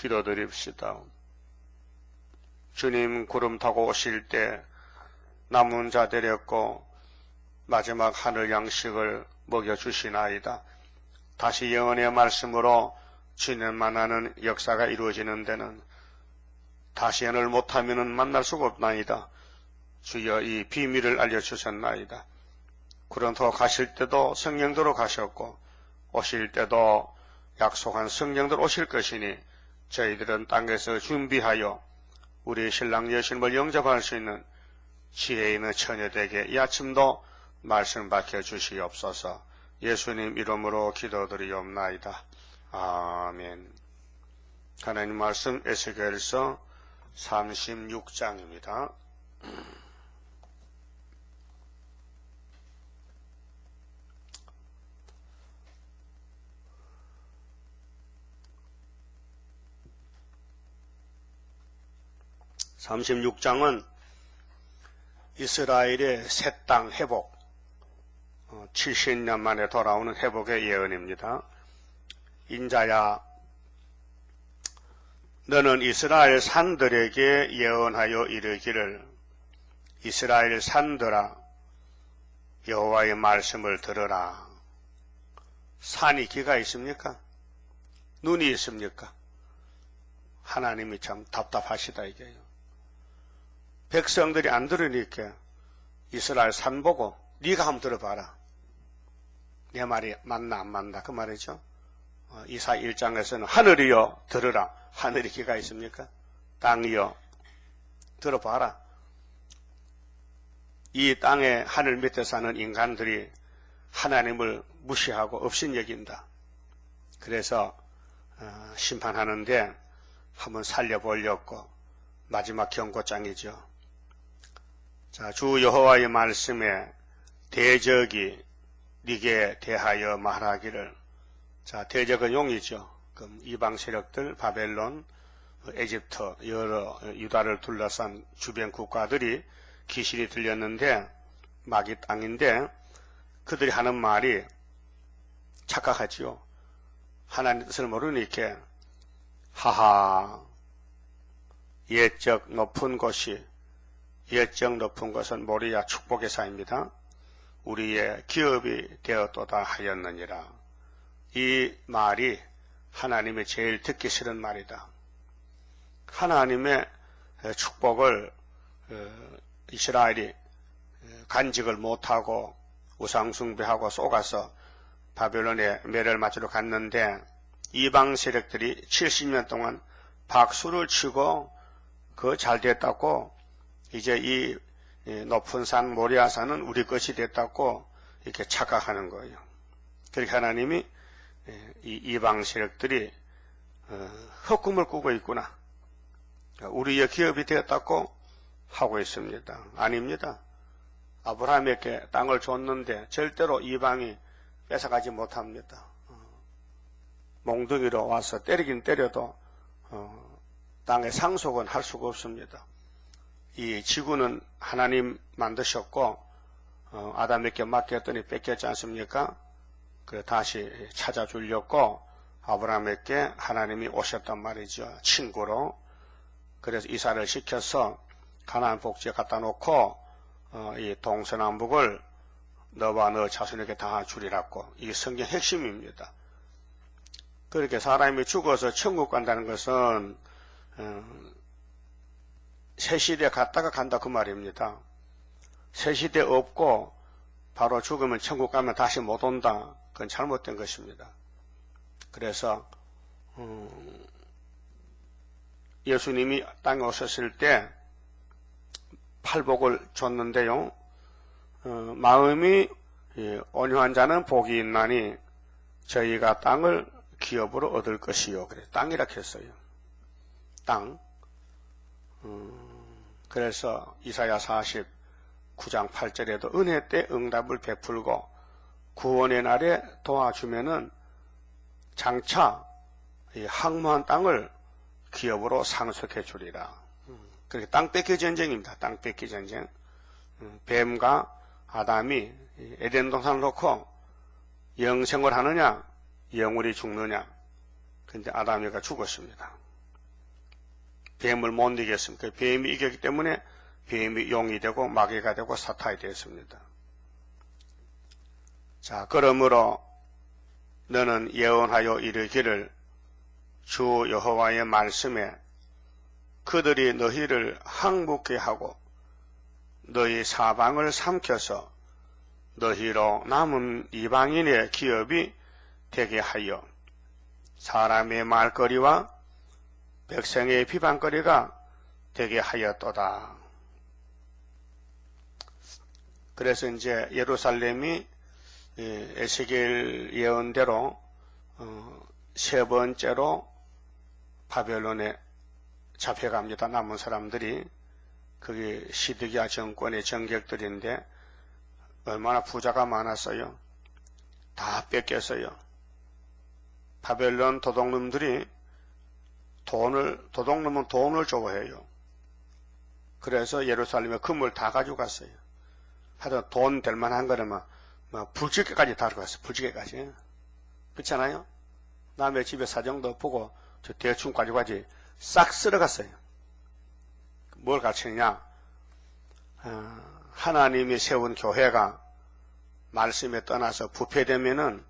기도드립시다. 주님 구름 타고 오실 때 남은 자 데렸고 마지막 하늘 양식을 먹여주시나이다. 다시 영원의 말씀으로 주님 만나는 역사가 이루어지는 데는 다시 연을 못하면 만날 수가 없나이다. 주여 이 비밀을 알려주셨나이다. 고린도 가실 때도 성령대로 가셨고 오실 때도 약속한 성령대로 오실 것이니 저희들은 땅에서 준비하여 우리 신랑 여신을 영접할 수 있는 지혜 있는 처녀되게 이 아침도 말씀 밝혀주시옵소서. 예수님 이름으로 기도드리옵나이다. 아멘. 하나님 말씀 에스겔서 36장입니다. (36장은) 이스라엘의 새 땅 회복, 70년 만에 돌아오는 회복의 예언입니다. 인자야, 너는 이스라엘 산들에게 예언하여 이르기를, 이스라엘 산들아, 여호와의 말씀을 들으라. 산이 귀가 있습니까? 눈이 있습니까? 하나님이 참 답답하시다 이게요. 백성들이 안 들으니까 이스라엘 산 보고 네가 한번 들어봐라. 내 말이 맞나 안 맞나 그 말이죠. 이사 1장에서는 하늘이여 들으라. 하늘이 귀가 있습니까? 땅이여 들어봐라. 이 땅에 하늘 밑에 사는 인간들이 하나님을 무시하고 업신여긴다. 그래서 심판하는데 한번 살려보려고 마지막 경고장이죠. 자, 주 여호와의 말씀에 대적이 네게 대하여 말하기를. 자, 대적은 용이죠. 그럼 이방 세력들, 바벨론, 에집트, 여러 유다를 둘러싼 주변 국가들이 귀신이 들렸는데 마귀 땅인데 그들이 하는 말이 착각하지요. 하나님 뜻을 모르니까 하하, 옛적 높은 곳이, 옛적 높은 것은 모리아 축복의 사입니다. 우리의 기업이 되었도다 하였느니라. 이 말이 하나님의 제일 듣기 싫은 말이다. 하나님의 축복을 이스라엘이 간직을 못하고 우상숭배하고 속아서 바벨론에 매를 맞으러 갔는데 이방 세력들이 70년 동안 박수를 치고 그 잘 됐다고 이제 이 높은 산 모리아산은 우리 것이 됐다고 이렇게 착각하는 거예요. 그렇게 하나님이 이 이방 세력들이 헛꿈을 꾸고 있구나. 우리의 기업이 되었다고 하고 있습니다. 아닙니다. 아브라함에게 땅을 줬는데 절대로 이방이 뺏어가지 못합니다. 몽둥이로 와서 때리긴 때려도 땅의 상속은 할 수가 없습니다. 이 지구는 하나님 만드셨고 아담에게 맡겼더니 뺏겼지 않습니까? 그 다시 찾아주려고 아브라함에게 하나님이 오셨단 말이죠. 친구로. 그래서 이사를 시켜서 가나안 복지에 갖다 놓고 이 동서남북을 너와 너 자손에게 다 주리라고. 이게 성경 핵심입니다. 그렇게 사람이 죽어서 천국 간다는 것은 새 시대 갔다가 간다 그 말입니다. 새 시대 없고 바로 죽으면 천국 가면 다시 못 온다. 그건 잘못된 것입니다. 그래서 예수님이 땅에 오셨을 때 팔복을 줬는데요. 마음이 온유한 자는 복이 있나니 저희가 땅을 기업으로 얻을 것이요. 그래 땅이라 했어요. 땅. 그래서 이사야 49장 8절에도 은혜 때 응답을 베풀고 구원의 날에 도와주면은 장차 이 항모한 땅을 기업으로 상속해 주리라. 그렇게 땅 뺏기 전쟁입니다. 땅 뺏기 전쟁. 뱀과 아담이 에덴 동산을 놓고 영생을 하느냐 영원히 죽느냐. 근데 아담이가 죽었습니다. 뱀을 못 이겼습니다. 뱀이 이겼기 때문에 뱀이 용이 되고 마귀가 되고 사탄이 되었습니다. 자, 그러므로 너는 예언하여 이르기를 주 여호와의 말씀에 그들이 너희를 항복케 하고 너희 사방을 삼켜서 너희로 남은 이방인의 기업이 되게 하여 사람의 말거리와 백성의 비방거리가 되게 하였도다. 그래서 이제 예루살렘이 에스겔 예언대로 세 번째로 바벨론에 잡혀갑니다. 남은 사람들이. 그게 시드기야 정권의 정객들인데 얼마나 부자가 많았어요. 다 뺏겼어요. 바벨론 도둑놈들이 도둑놈은 돈을 좋아해요. 그래서 예루살렘에 금을 다 가져갔어요. 하여튼 돈 될 만한 거는 불지게까지 다 들어갔어요. 불지게까지. 그렇잖아요? 남의 집에 사정도 보고 저 대충 가져가지 싹 쓸어갔어요. 뭘 가르치느냐? 하나님이 세운 교회가 말씀에 떠나서 부패되면은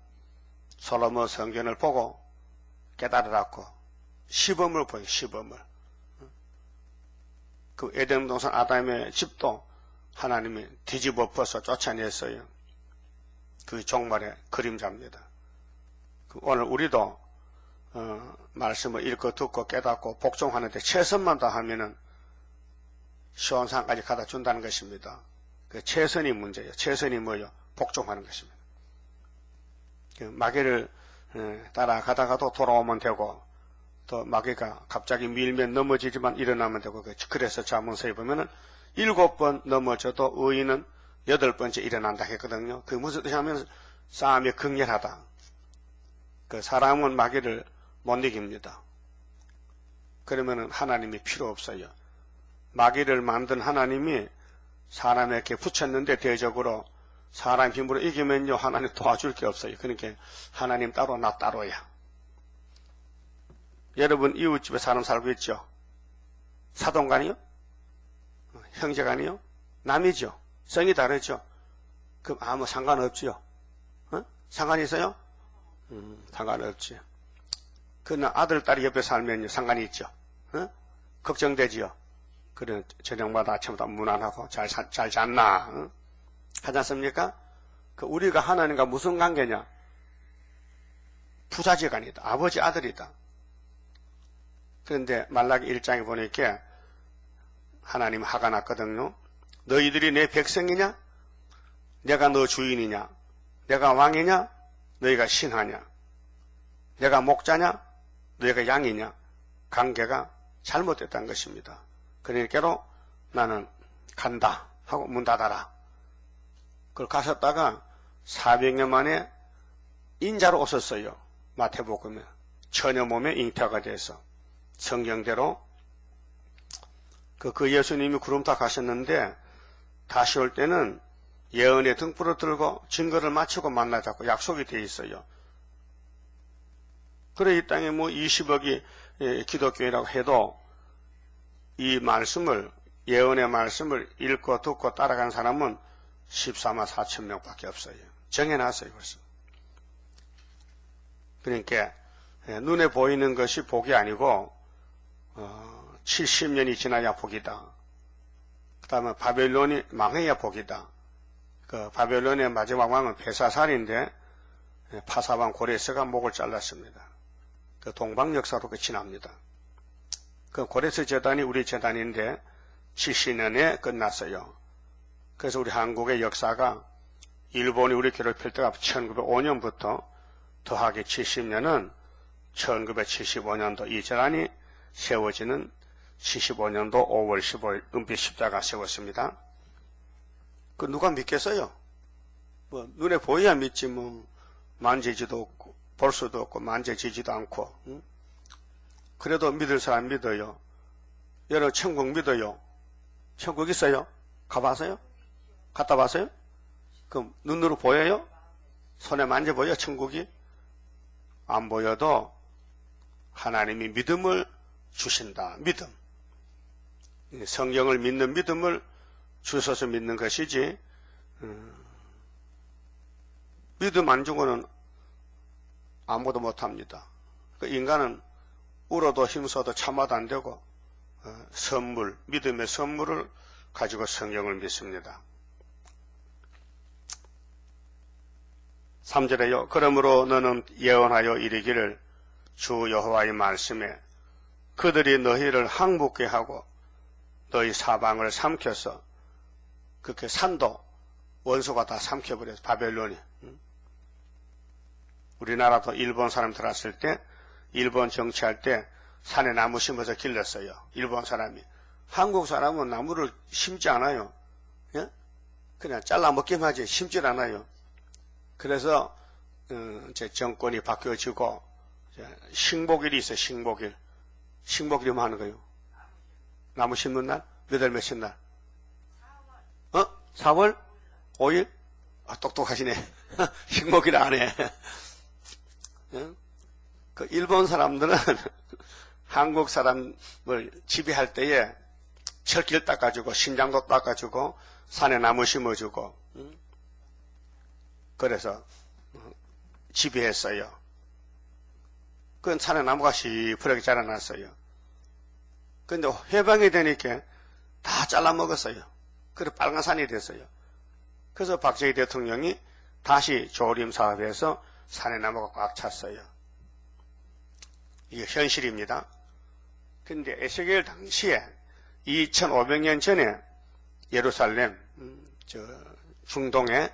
솔로몬 성전을 보고 깨달으라고 시범을 보여요. 시범을. 그 에덴 동산 아담의 집도 하나님이 뒤집어 엎어서 쫓아냈어요. 그 종말의 그림자입니다. 오늘 우리도 말씀을 읽고 듣고 깨닫고 복종하는데 최선만 다하면은 시온산까지 가다 준다는 것입니다. 그 최선이 문제예요. 최선이 뭐예요? 복종하는 것입니다. 마귀를 따라가다가도 돌아오면 되고 또 마귀가 갑자기 밀면 넘어지지만 일어나면 되고 그래서 자문서에 보면은 7번 넘어져도 의인은 8번째 일어난다 했거든요. 그 무슨 뜻이냐면 싸움이 극렬하다. 그 사람은 마귀를 못 이깁니다. 그러면은 하나님이 필요 없어요. 마귀를 만든 하나님이 사람에게 붙였는데 대적으로 사람 힘으로 이기면요 하나님 도와줄 게 없어요. 그러니까 하나님 따로 나 따로야. 여러분 이웃집에 사람 살고 있죠? 사돈간이요? 형제간이요? 남이죠? 성이 다르죠? 그럼 아무 상관없지요? 상관이 있어요? 상관없지. 그러나 아들, 딸이 옆에 살면요 상관이 있죠? 걱정되지요? 그래 저녁마다 아침마다 무난하고 잘 잤나? 하지 않습니까? 우리가 하나님과 무슨 관계냐? 부자지간이다. 아버지 아들이다. 그런데 말라기 1장에 보니까 하나님 화가 났거든요. 너희들이 내 백성이냐? 내가 너 주인이냐? 내가 왕이냐? 너희가 신하냐? 내가 목자냐? 너희가 양이냐? 관계가 잘못됐다는 것입니다. 그러니까 나는 간다 하고 문 닫아라. 그걸 가셨다가 400년 만에 인자로 오셨어요. 마태복음에. 처녀 몸에 잉태가 돼서 성경대로 그 예수님이 구름 타 가셨는데 다시 올 때는 예언의 등불을 들고 증거를 마치고 만나자고 약속이 돼 있어요. 그래 이 땅에 20억이 기독교인이라고 해도 이 말씀을 예언의 말씀을 읽고 듣고 따라간 사람은 14만 4천 명밖에 없어요. 정해놨어요 벌써. 그러니까 눈에 보이는 것이 복이 아니고 70년이 지나야 복이다. 그 다음에 바벨론이 망해야 복이다. 그 바벨론의 마지막 왕은 벨사살인데 파사왕 고레스가 목을 잘랐습니다. 그 동방 역사로 끝이 납니다. 그 고레스 재단이 우리 재단인데 70년에 끝났어요. 그래서 우리 한국의 역사가 일본이 우리 괴롭힐 때가 1905년부터 더하기 70년은 1975년도 이 재단이 세워지는 75년도 5월 15일 은빛 십자가 세웠습니다. 그 누가 믿겠어요? 눈에 보여야 믿지 만지지도 없고 볼 수도 없고 만져지지도 않고. 그래도 믿을 사람 믿어요. 여러분 천국 믿어요? 천국 있어요? 가봤어요? 갔다 봤어요? 그럼 눈으로 보여요? 손에 만져보여 천국이? 안 보여도 하나님이 믿음을 주신다. 믿음. 성경을 믿는 믿음을 주셔서 믿는 것이지, 믿음 안 주고는 아무것도 못합니다. 인간은 울어도 힘써도 참아도 안 되고, 선물, 믿음의 선물을 가지고 성경을 믿습니다. 3절에요. 그러므로 너는 예언하여 이르기를 주 여호와의 말씀에 그들이 너희를 항복케 하고 너희 사방을 삼켜서, 그렇게 산도 원수가 다 삼켜버려서 바벨론이. 우리나라도 일본 사람 들어왔을 때, 일본 정치할 때 산에 나무 심어서 길렀어요. 일본 사람이. 한국 사람은 나무를 심지 않아요. 예? 그냥 잘라 먹기만 하지 심질 않아요. 그래서 제 정권이 바뀌어지고 식목일이 있어요. 식목일. 식목일이 뭐 하는 거예요? 나무 심는 날? 몇 월 몇십 날? 4월 5일? 아, 똑똑하시네. 식목일 안 해. 그 일본 사람들은 한국 사람을 지배할 때에 철길 닦아주고 신장도 닦아주고 산에 나무 심어주고, 그래서 지배했어요. 그건 산에 나무가 시퍼렇게 자라났어요. 그런데 해방이 되니까 다 잘라먹었어요. 그래서 빨간 산이 됐어요. 그래서 박정희 대통령이 다시 조림 사업에서 산에 나무가 꽉 찼어요. 이게 현실입니다. 그런데 에스겔 당시에 2500년 전에 예루살렘, 중동의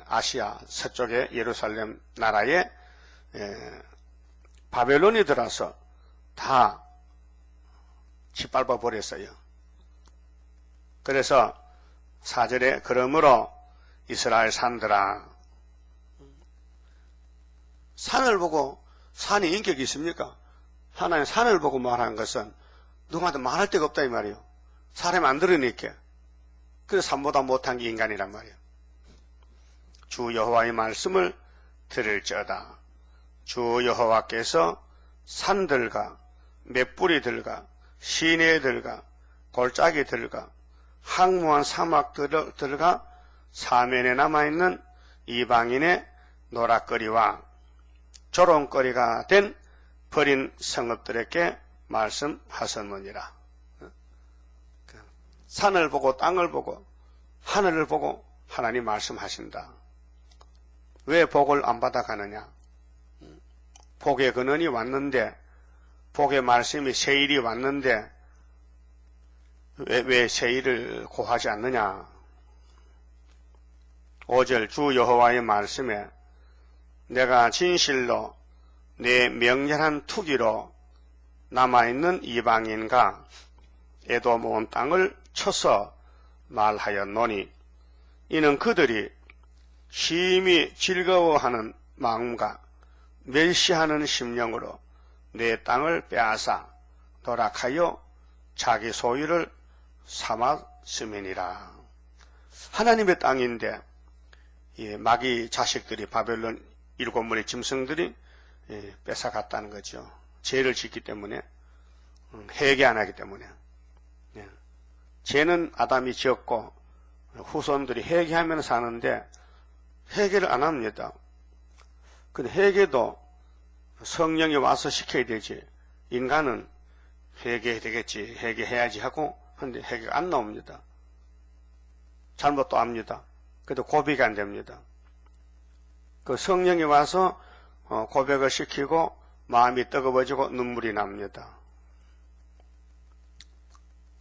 아시아 서쪽의 예루살렘 나라에 바벨론이 들어서 다 짓밟아 버렸어요. 그래서 4절에 그러므로 이스라엘 산들아, 산을 보고 산이 인격이 있습니까? 하나님 산을 보고 말하는 것은 누구한테 말할 데가 없다 이 말이에요. 사람이 안 들으니까. 그래서 산보다 못한 게 인간이란 말이에요. 주 여호와의 말씀을 들을지어다. 주 여호와께서 산들과 맷뿌리들과 시내들과 골짜기들과 황무한 사막들과 사면에 남아있는 이방인의 노락거리와 조롱거리가 된 버린 성읍들에게 말씀하셨느니라. 산을 보고 땅을 보고 하늘을 보고 하나님 말씀하신다. 왜 복을 안 받아가느냐? 복의 근원이 왔는데, 복의 말씀이 세일이 왔는데 왜 세일을 고하지 않느냐? 5절 주 여호와의 말씀에 내가 진실로 내 명렬한 투기로 남아있는 이방인과 에돔 온 땅을 쳐서 말하였노니 이는 그들이 심히 즐거워하는 마음과 멸시하는 심령으로 내 땅을 빼앗아 도락하여 자기 소유를 삼았음이니라. 하나님의 땅인데 마귀 자식들이 바벨론 7문의 짐승들이 뺏어갔다는 거죠. 죄를 짓기 때문에, 회개 안 하기 때문에. 죄는 아담이 지었고 후손들이 회개하면 사는데 회개를 안 합니다. 근데 회개도 성령이 와서 시켜야 되지. 인간은 회개해야 되겠지, 회개해야지 하고 근데 회개가 안 나옵니다. 잘못도 합니다. 그래도 고백이 안 됩니다. 그 성령이 와서 고백을 시키고 마음이 뜨거워지고 눈물이 납니다.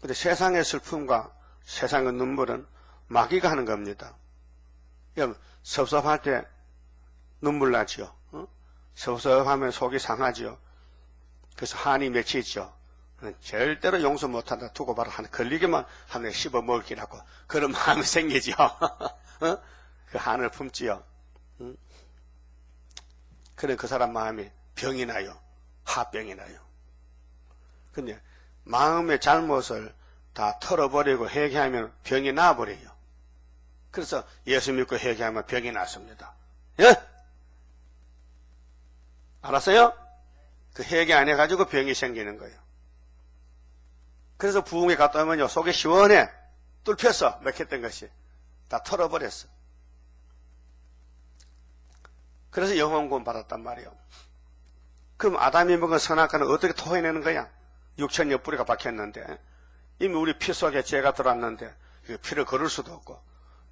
근데 세상의 슬픔과 세상의 눈물은 마귀가 하는 겁니다. 섭섭할 때 눈물 나지요. 섭섭하면 속이 상하지요. 그래서 한이 맺히죠. 절대로 용서 못한다 두고 봐라. 걸리기만 하면 씹어 먹기라고 그런 마음이 생기죠. 그 한을 품지요. 그래 그 사람 마음이 병이 나요. 화병이 나요. 근데 마음의 잘못을 다 털어버리고 회개하면 병이 나버려요. 그래서 예수 믿고 회개하면 병이 났습니다. 예? 알았어요? 그 회개 안 해가지고 병이 생기는 거예요. 그래서 부흥회 갔다 오면요, 속이 시원해. 뚫혔어. 맥혔던 것이. 다 털어버렸어. 그래서 영혼구원 받았단 말이에요. 그럼 아담이 먹은 선악과는 어떻게 토해내는 거야? 육천여 뿌리가 박혔는데, 이미 우리 피 속에 죄가 들어왔는데, 피를 거를 수도 없고,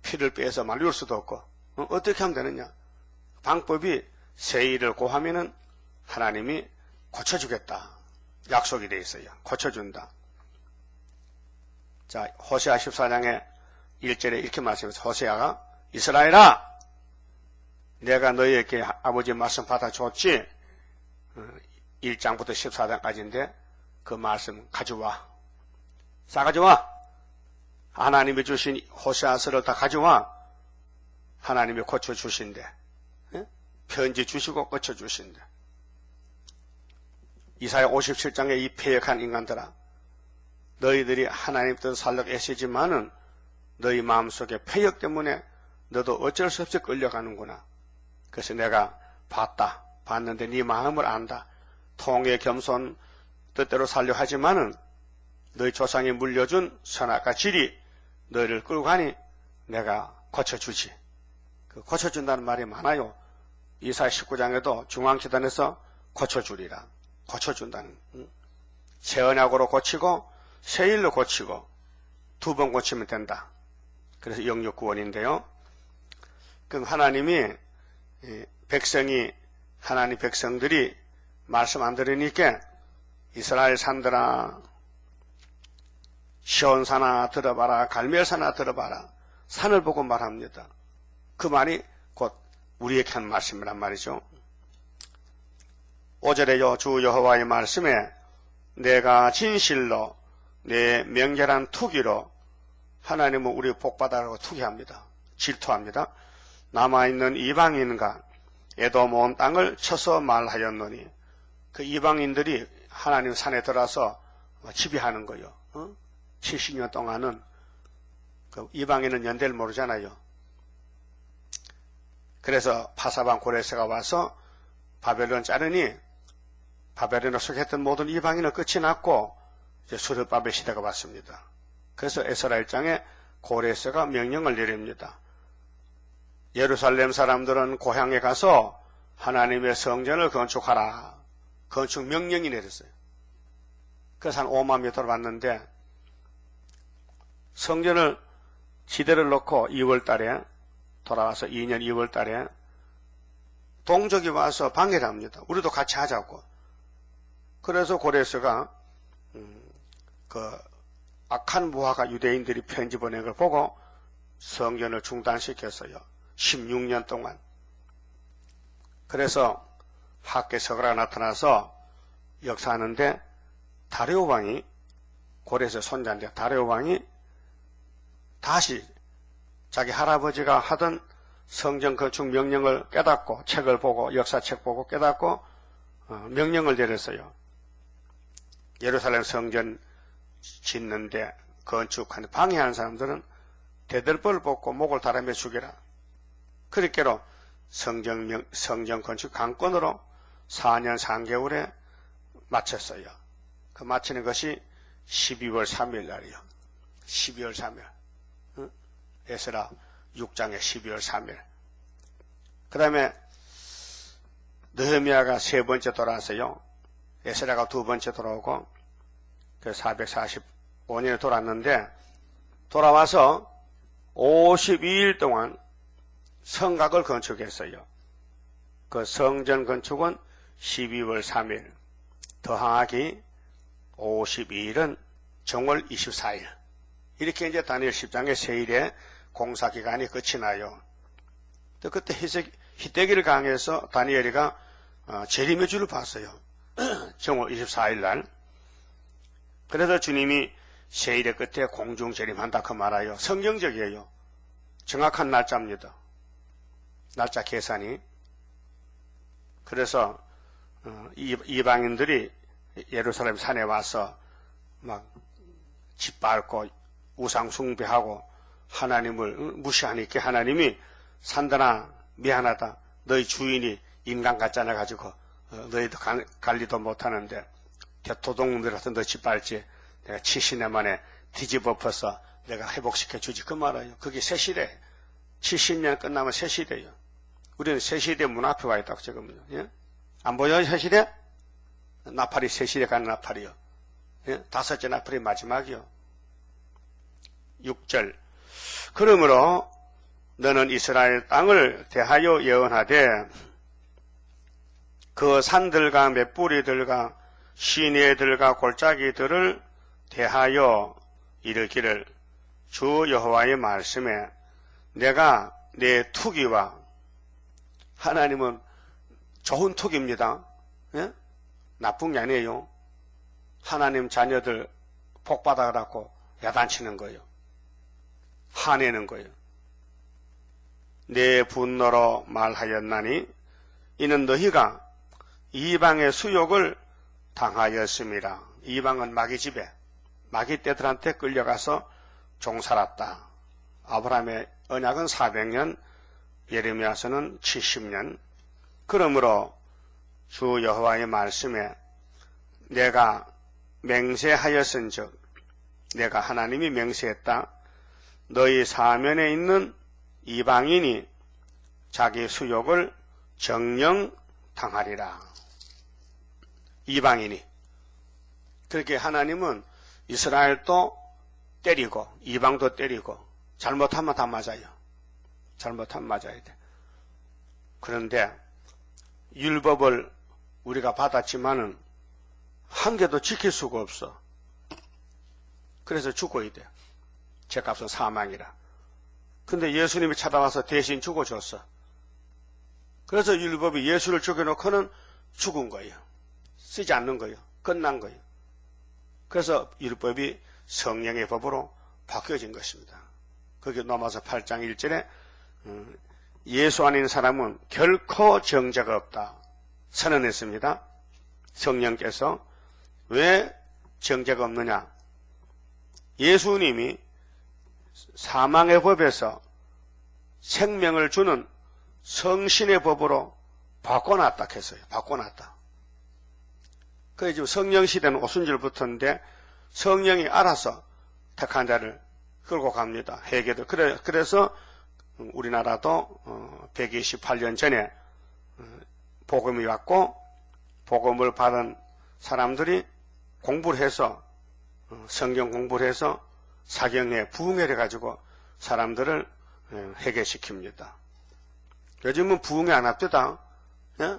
피를 빼서 말릴 수도 없고, 어떻게 하면 되느냐? 방법이 세일을 고하면은 하나님이 고쳐주겠다. 약속이 돼 있어요. 고쳐준다. 자, 호세아 14장의 1절에 이렇게 말씀해서, 호세아가 이스라엘아, 내가 너희에게 아버지 말씀 받아줬지. 1장부터 14장까지인데 그 말씀 가져와. 싸가져와. 하나님이 주신 호세아서를 다 가져와. 하나님이 고쳐주신대. 편지 주시고 고쳐주신대. 이사야 57장의 이 패역한 인간들아, 너희들이 하나님 뜻 살려고 애쓰지만은 너희 마음속에 패역 때문에 너도 어쩔 수 없이 끌려가는구나. 그래서 내가 봤는데 네 마음을 안다. 통의 겸손 뜻대로 살려 하지만은 너희 조상이 물려준 선악과 질이 너희를 끌고 가니 내가 고쳐주지. 그 고쳐준다는 말이 많아요. 이사야 19장에도 중앙재단에서 고쳐주리라. 고쳐준다는. 새 언약으로 고치고 새 일로 고치고 2번 고치면 된다. 그래서 영육구원인데요. 그럼 하나님이 하나님 백성들이 말씀 안 들으니까 이스라엘 산들아, 시온산아 들어봐라, 갈멜산아 들어봐라. 산을 보고 말합니다. 그 말이 곧 우리에게 한 말씀이란 말이죠. 5절에요, 주 여호와의 말씀에 내가 진실로 내 명절한 투기로, 하나님은 우리 복받아라고 투기합니다. 질투합니다. 남아있는 이방인과 에돔 온 땅을 쳐서 말하였노니, 그 이방인들이 하나님 산에 들어와서 지배하는 거예요. 70년 동안은 그 이방인은 연대를 모르잖아요. 그래서 파사방 고레스가 와서 바벨론 자르니 바벨론에 속했던 모든 이방인은 끝이 났고 이제 수르바벨 시대가 왔습니다. 그래서 에스라 1장에 고레스가 명령을 내립니다. 예루살렘 사람들은 고향에 가서 하나님의 성전을 건축하라. 건축 명령이 내렸어요. 그래서 한 5만 명 돌아왔는데 성전을 지대를 놓고 2월 달에 돌아와서 2년 2월 달에 동족이 와서 방해를 합니다. 우리도 같이 하자고. 그래서 고레스가 그 악한 무화가 유대인들이 편지 보낸 걸 보고 성전을 중단시켰어요. 16년 동안. 그래서 학계 서가가 나타나서 역사하는데 다리오 왕이, 고레스 손자인데 다리오 왕이 다시 자기 할아버지가 하던 성전 건축 명령을 깨닫고 책을 보고 역사책 보고 깨닫고 명령을 내렸어요. 예루살렘 성전 짓는데 건축하는 방해하는 사람들은 대들벌을 뽑고 목을 달아매 죽여라. 그렇게로 성전 건축 강권으로 4년 3개월에 마쳤어요. 그 마치는 것이 12월 3일 날이요. 12월 3일. 에스라 6장에 12월 3일. 그 다음에 느헤미야가 3번째 돌아왔어요. 에스라가 2번째 돌아오고 그 445년에 돌아왔는데 돌아와서 52일 동안 성곽을 건축했어요. 그 성전 건축은 12월 3일 더하기 52일은 정월 24일. 이렇게 이제 다니엘 10장의 세일에 공사기간이 끝이 나요. 또 그때 희대기를 강해서 다니엘이가 재림의 주를 봤어요. 정월 24일 날. 그래서 주님이 세일의 끝에 공중 재림한다 그 말아요. 성경적이에요. 정확한 날짜입니다. 날짜 계산이. 그래서 이방인들이 예루살렘 산에 와서 막 짓밟고 우상 숭배하고 하나님을 무시하니까 하나님이 산들아 미안하다. 너희 주인이 인간 같잖아 가지고 너희도 관리도 못하는데 대토동들 같은 너 짓밟지. 내가 70년 만에 뒤집어엎어서 내가 회복시켜 주지 그 말이에요. 그게 새 시대. 70년 끝나면 새 시대예요. 우리는 새 시대 문 앞에 와 있다고 지금요. 예? 안 보여요, 새 시대? 나팔이 새 시대 가는 나팔이요. 예? 5째 나팔이 마지막이요. 6절. 그러므로 너는 이스라엘 땅을 대하여 예언하되 그 산들과 맷뿌리들과 시내들과 골짜기들을 대하여 이르기를 주 여호와의 말씀에 내가 내 투기와 하나님은 좋은 투기입니다. 예? 나쁜 게 아니에요. 하나님 자녀들 복 받아갖고 야단치는 거예요. 화내는 거예요. 내 분노로 말하였나니 이는 너희가 이방의 수욕을 당하였음이라. 이방은 마귀 집에 마귀 떼들한테 끌려가서 종살았다. 아브라함의 언약은 400년, 예레미야서는 70년. 그러므로 주 여호와의 말씀에 내가 맹세하였은즉 내가 하나님이 맹세했다. 너희 사면에 있는 이방인이 자기 수욕을 정령 당하리라. 이방인이. 그렇게 하나님은 이스라엘도 때리고 이방도 때리고 잘못하면 다 맞아요. 잘못하면 맞아야 돼. 그런데 율법을 우리가 받았지만은 한 개도 지킬 수가 없어. 그래서 죽어야 돼. 죄값은 사망이라. 근데 예수님이 찾아와서 대신 죽어줬어. 그래서 율법이 예수를 죽여놓고는 죽은 거예요. 쓰지 않는 거예요. 끝난 거예요. 그래서 율법이 성령의 법으로 바뀌어진 것입니다. 거기 넘어서 8장 1절에 예수 아닌 사람은 결코 정죄가 없다 선언했습니다. 성령께서 왜 정죄가 없느냐? 예수님이 사망의 법에서 생명을 주는 성신의 법으로 바꿔놨다 했어요. 바꿔놨다. 그래서 지금 성령 시대는 오순절 붙었는데 성령이 알아서 택한 자를 끌고 갑니다. 회개도. 그래서 우리나라도 128년 전에 복음이 왔고 복음을 받은 사람들이 공부를 해서 성경 공부를 해서 사경에 부흥회를 가지고 사람들을 회개시킵니다. 요즘은 부흥회 안 합니다. 예?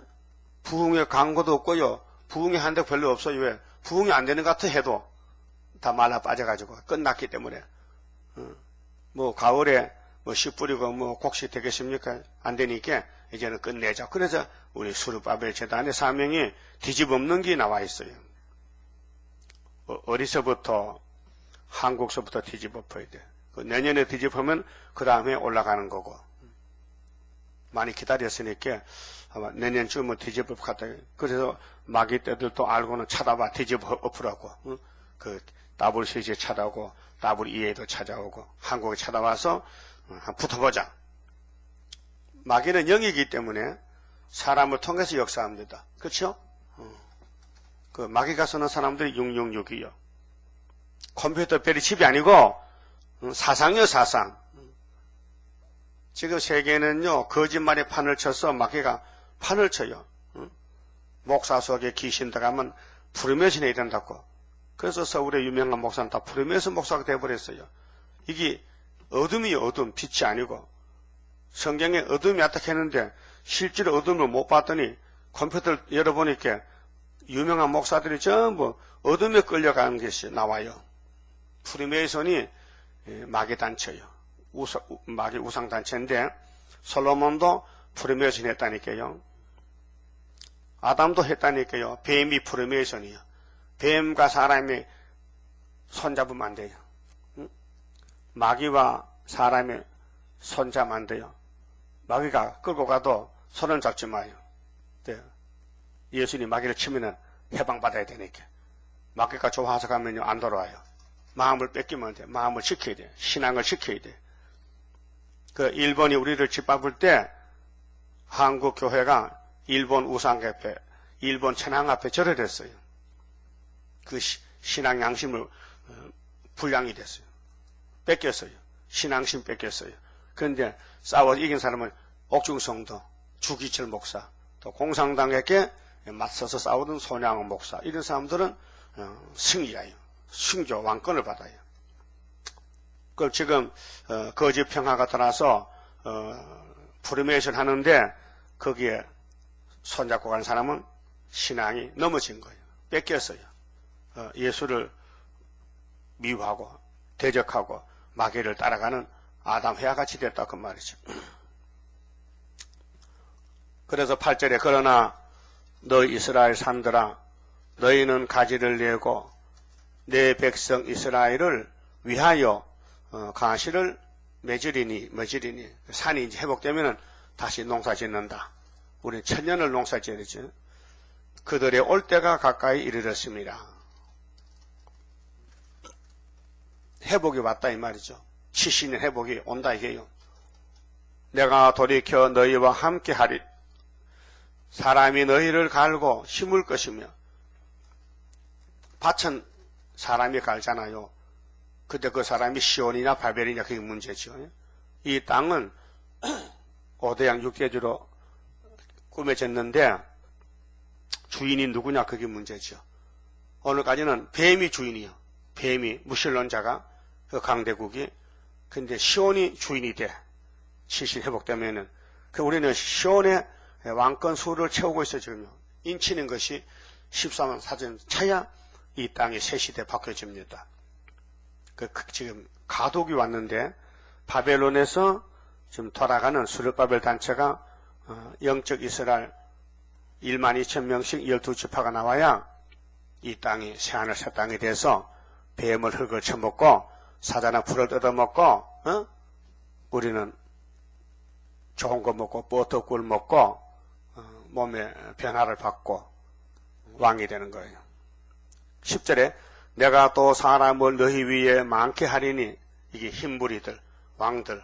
부흥회 광고도 없고요. 부흥회 한 데 별로 없어요. 왜? 부흥회 안 되는 것 같아 해도 다 말라 빠져가지고 끝났기 때문에 뭐 가을에 뭐 씨 뿌리고 뭐 곡식 되겠습니까? 안 되니까 이제는 끝내자. 그래서 우리 수르바벨 재단의 사명이 뒤집어엎는 게 나와 있어요. 어디서부터 한국서부터 뒤집어엎어야 돼. 내년에 뒤집으면 그 다음에 올라가는 거고. 많이 기다렸으니까 아마 내년쯤은 뒤집어엎겠다. 그래서 마귀 떼들도 알고는 찾아봐 뒤집어엎으라고. 그 WCG 찾아오고 WEA도 찾아오고 한국에 찾아와서 한번 붙어보자. 마귀는 영이기 때문에 사람을 통해서 역사합니다. 그렇죠? 그 마귀가 쓰는 사람들이 666이요. 컴퓨터 별이 집이 아니고 사상이요, 사상. 지금 세계는요 거짓말의 판을 쳐서 마귀가 판을 쳐요. 목사 속에 귀신 들어가면 푸르메신에 이른다고. 그래서 서울의 유명한 목사는 다 푸르메신 목사가 되어버렸어요. 이게 어둠이요, 어둠. 빛이 아니고. 성경에 어둠이 왔다 했는데 실제로 어둠을 못 봤더니 컴퓨터를 열어보니까 유명한 목사들이 전부 어둠에 끌려가는 것이 나와요. 프리메이슨이 마귀 단체요. 마귀 우상 단체인데 솔로몬도 프리메이슨 했다니까요. 아담도 했다니까요. 뱀이 프리메이슨이요. 뱀과 사람이 손잡으면 안 돼요. 마귀와 사람이 손잡으면 안 돼요. 마귀가 끌고 가도 손을 잡지 마요. 네. 예수님이 마귀를 치면은 해방받아야 되니까. 마귀가 좋아서 가면요, 안 돌아와요. 마음을 뺏기면 안 돼. 마음을 지켜야 돼. 신앙을 지켜야 돼. 그 일본이 우리를 짓밟을 때 한국 교회가 일본 우상 앞에, 일본 천황 앞에 절을 했어요. 그 신앙 양심을 불량이 됐어요. 뺏겼어요. 신앙심 뺏겼어요. 그런데 싸워 이긴 사람은 옥중성도, 주기철 목사, 또 공산당에게 맞서서 싸우던 손양원 목사, 이런 사람들은 승리해요. 승조, 왕권을 받아요. 그 지금 거짓 평화가 들어와서 프로메이션 하는데 거기에 손잡고 간 사람은 신앙이 넘어진 거예요. 뺏겼어요. 예수를 미워하고 대적하고 마귀를 따라가는 아담 해와 같이 됐다 그 말이죠. 그래서 8절에 그러나 너 이스라엘 산들아 너희는 가지를 내고 내 백성 이스라엘을 위하여 가시를 맺으리니 산이 이제 회복되면은 다시 농사 짓는다. 우리 천년을 농사 지으죠. 그들의 올 때가 가까이 이르렀습니다. 회복이 왔다 이 말이죠. 70년 회복이 온다 이게요. 내가 돌이켜 너희와 함께 하리. 사람이 너희를 갈고 심을 것이며 밭은 사람이 갈잖아요. 그때 그 사람이 시온이냐 바벨이냐 그게 문제죠. 이 땅은 5대양 6대주로 꾸며졌는데 주인이 누구냐 그게 문제죠. 오늘까지는 뱀이 주인이요. 뱀이 무신론자가 그 강대국이 근데 시온이 주인이 돼. 70 회복되면은 우리는 시온의 왕권 수를 채우고 있어 지금요. 인치는 것이 14만 4천 차야 이 땅이 새 시대 바뀌어집니다. 지금 가독이 왔는데 바벨론에서 지금 돌아가는 수르바벨 단체가 영적 이스라엘 1만 2천 명씩 12지파가 나와야 이 땅이 새하늘 새 땅이 돼서 뱀을 흙을 쳐먹고 사자나 풀을 뜯어먹고 우리는 좋은 거 먹고 버터꿀 먹고 몸에 변화를 받고 왕이 되는 거예요. 10절에 내가 또 사람을 너희 위에 많게 하리니 이게 흰부리들 왕들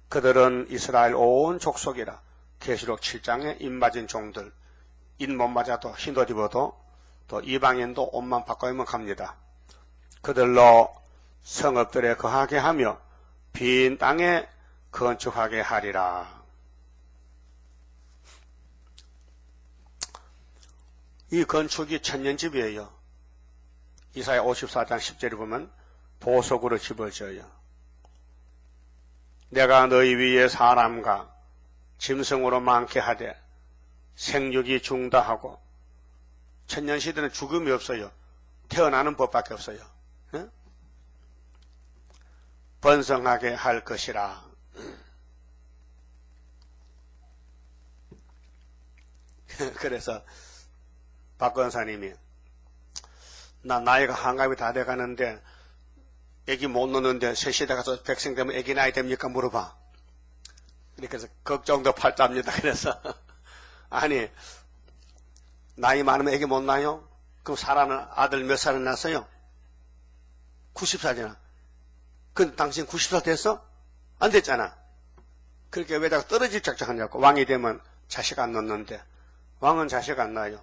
그들은 이스라엘 온 족속이라. 계시록 7장에 입맞은 종들 입 못 맞아도 흰옷 입어도 또 이방인도 옷만 바꿔입으면 갑니다. 그들로 성읍들에 거하게 하며 빈 땅에 건축하게 하리라. 이 건축이 천년집이에요. 이사야 54장 10절에 보면 보석으로 집을 지어요. 내가 너희 위에 사람과 짐승으로 많게 하되 생육이 중다하고 천년시대는 죽음이 없어요. 태어나는 법밖에 없어요. 응? 번성하게 할 것이라. 그래서 박 권사님이 나 나이가 한갑이 다 돼가는데 애기 못 놓는데 새 시대 가서 백성 되면 애기 나이 됩니까 물어봐. 그래서 걱정도 팔자입니다. 그래서 아니 나이 많으면 애기 못 나요? 그럼 사라는 아들 몇 살은 낳았어요? 90살이나. 근데 당신 90살 됐어? 안 됐잖아. 그렇게 왜 다 떨어질 작정하냐고. 왕이 되면 자식 안 낳는데 왕은 자식 안 낳아요.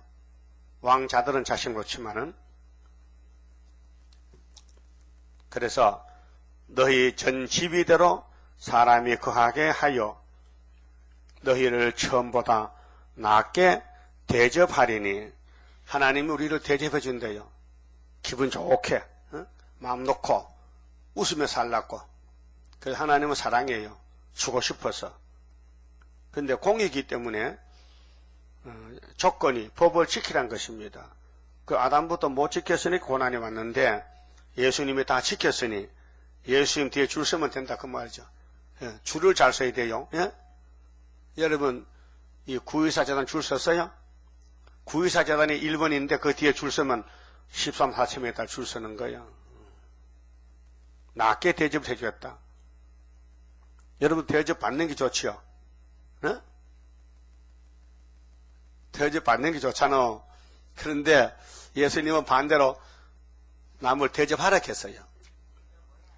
왕자들은 자식 놓지만은. 그래서 너희 전 지위대로 사람이 거하게 하여 너희를 처음보다 낫게 대접하리니. 하나님이 우리를 대접해 준대요. 기분 좋게 마음 놓고 웃으며 살라고. 그래서 하나님은 사랑이에요. 주고 싶어서. 근데 공이기 때문에 조건이 법을 지키란 것입니다. 그 아담부터 못 지켰으니 고난이 왔는데 예수님이 다 지켰으니 예수님 뒤에 줄 서면 된다 그 말이죠. 줄을 잘 서야 돼요. 예? 여러분 이 구의사재단 줄 섰어요? 구의사재단이 1번인데 그 뒤에 줄 서면 13, 14m 줄 서는 거예요. 낮게 대접을 해주겠다. 여러분 대접 받는 게 좋지요. 예? 대접 받는 게 좋잖아. 그런데 예수님은 반대로 남을 대접하라 했어요.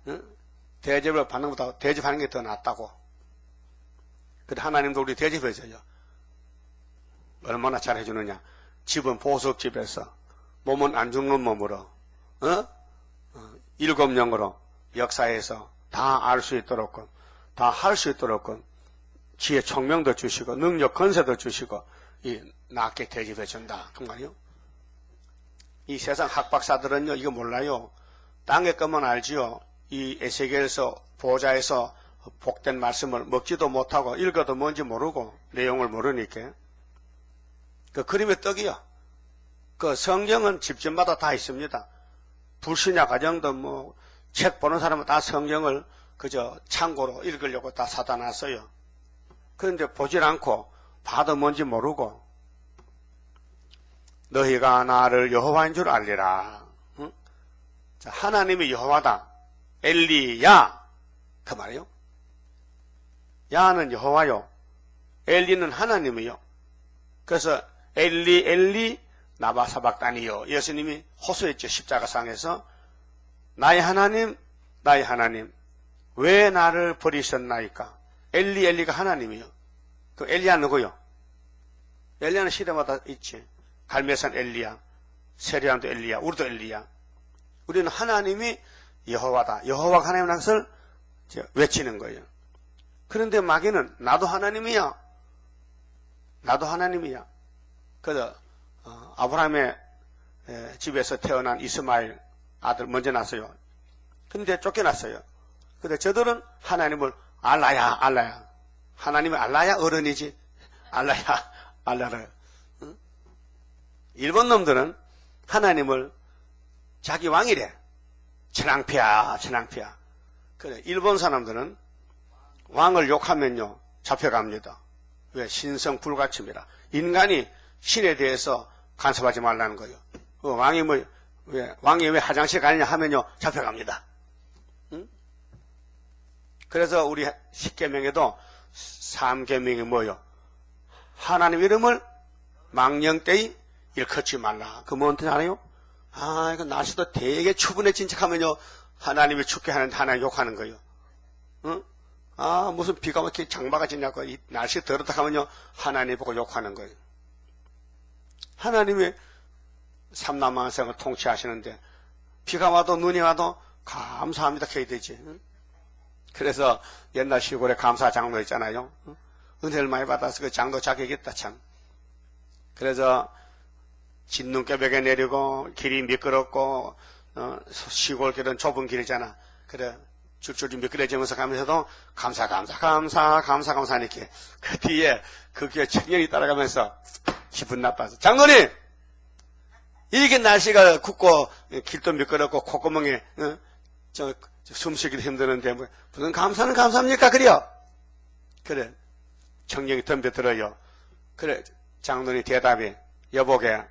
응? 대접을 받는 것보다 대접하는 게 더 낫다고. 그런데 하나님도 우리 대접해줘요. 얼마나 잘해주느냐. 집은 보석집에서 몸은 안 죽는 몸으로 일곱 영으로 역사에서 다 알 수 있도록, 다 할 수 있도록 지혜 총명도 주시고 능력 건세도 주시고 낫게 대접해 준다 그 말이요. 이 세상 학박사들은요 이거 몰라요. 땅의 것만 알지요. 이 에세겔서 보좌에서 복된 말씀을 먹지도 못하고 읽어도 뭔지 모르고 내용을 모르니까 그 그림의 떡이요. 그 성경은 집집마다 다 있습니다. 불신약 가정도 뭐 책 보는 사람은 다 성경을 그저 참고로 읽으려고 다 사다 놨어요. 그런데 보질 않고 봐도 뭔지 모르고 너희가 나를 여호와인 줄 알리라. 응? 자, 하나님이 여호와다. 엘리야 그 말이요. 야는 여호와요. 엘리는 하나님이요. 그래서 엘리 엘리 나바사박단이요. 예수님이 호소했죠. 십자가상에서 나의 하나님 나의 하나님 왜 나를 버리셨나이까. 엘리 엘리가 하나님이요. 그 엘리야 누구요? 엘리야는 시대마다 있지. 갈멜산 엘리야, 세례한도 엘리야, 우리도 엘리야. 우리는 하나님이 여호와다. 여호와가 하나님이라는 것을 외치는 거예요. 그런데 마귀는 나도 하나님이야. 나도 하나님이야. 그래서 아브라함의 집에서 태어난 이스마엘 아들 먼저 낳았어요. 근데 쫓겨났어요. 근데 저들은 하나님을 알라야 알라야. 하나님이 알라야 어른이지. 알라야 알라를. 응? 일본 놈들은 하나님을 자기 왕이래. 천황폐하 천황폐하. 그래 일본 사람들은 왕을 욕하면요 잡혀갑니다. 왜? 신성 불가침이라. 인간이 신에 대해서 간섭하지 말라는 거예요. 왕이 왕이 왜 화장실 가느냐 하면요 잡혀갑니다. 응? 그래서 우리 십계명에도 3계명이 뭐요? 하나님 이름을 망령되이 일컫지 말라. 그 뭔지 알아요? 아, 이거 날씨도 되게 추분해진 척하면요 하나님이 춥게 하는데 하나님 욕하는 거예요. 응? 아, 무슨 비가 막 이렇게 장마가 지냐고 이 날씨 더럽다 하면요 하나님 보고 욕하는 거예요. 하나님이 삼남한성을 통치하시는데 비가 와도 눈이 와도 감사합니다 해야 되지. 응? 그래서 옛날 시골에 감사 장로 있잖아요. 응? 은혜를 많이 받아서 그 장로 자격있다 참. 그래서 진눈깨벽에 내리고 길이 미끄럽고 시골길은 좁은 길이잖아. 그래 줄줄이 미끄러지면서 가면서도 감사 이렇게 그 뒤에 그 뒤에 청년이 따라가면서 기분 나빠서 장로님 이렇게 날씨가 굽고 길도 미끄럽고 콧구멍에 숨쉬기도 힘드는데 무슨 감사는 감사합니까? 그래 청년이 덤벼들어요. 그래 장로님 대답이 여보게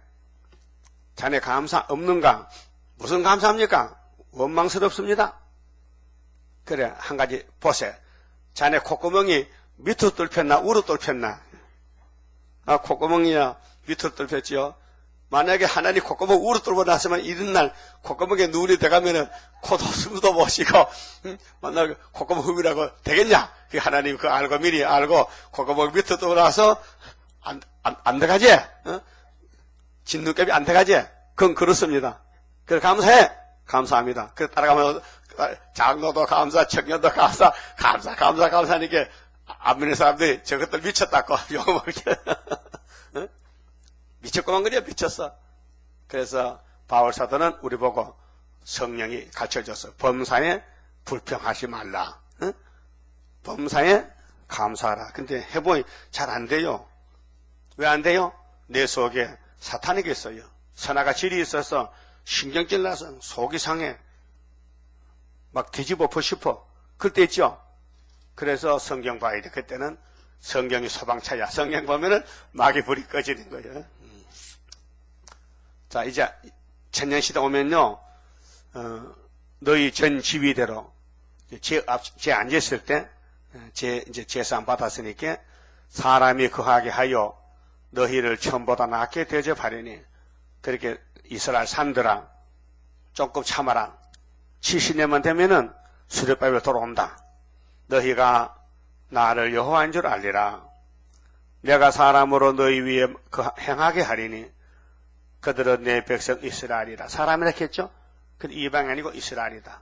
자네 감사 없는가? 무슨 감사합니까? 원망스럽습니다. 그래 한 가지 보세. 자네 콧구멍이 밑으로 뚫혔나 우로 뚫혔나? 아 콧구멍이야 밑으로 뚫혔지요. 만약에 하나님 콧구멍 우로 뚫어 놨으면 이런 날 콧구멍에 눈이 들어가면은 코도 숨도 못 쉬고 만날 콧구멍 흠이라고 되겠냐? 그 하나님 그 알고 미리 알고 콧구멍 밑으로 뚫어 놔서 안 들어가지? 진눈깨비 안 들어가지? 그건 그렇습니다. 그래 감사해. 감사합니다. 그 따라가면 장로도 감사, 청년도 감사하니까 안 믿는 사람들이 저것들 미쳤다고 욕을 먹게. 미쳤구만 그래 미쳤어. 그래서 바울 사도는 우리 보고 성령이 가르쳐줘서 범사에 불평하지 말라. 응? 범사에 감사하라. 근데 해보니 잘 안 돼요. 왜 안 돼요? 내 속에 사탄이 있어요. 선악과 질이 있어서 신경질 나서 속이 상해. 막 뒤집어엎고 싶어. 그때 있죠. 그래서 성경 봐야 돼. 그때는 성경이 소방차야. 성경 보면은 마귀 불이 꺼지는 거예요. 자, 이제 천년시대 오면요, 너희 전 지위대로 제 앉았을 때, 이제 제상 받았으니까 사람이 거하게 하여 너희를 처음보다 낫게 대접하려니 그렇게 이스라엘 산들아 조금 참아라. 70년만 되면은 수렵바위로 돌아온다. 너희가 나를 여호와인 줄 알리라. 내가 사람으로 너희 위에 행하게 하리니 그들은 내 백성 이스라엘이라. 사람이라 했죠. 그 이방이 아니고 이스라엘이다.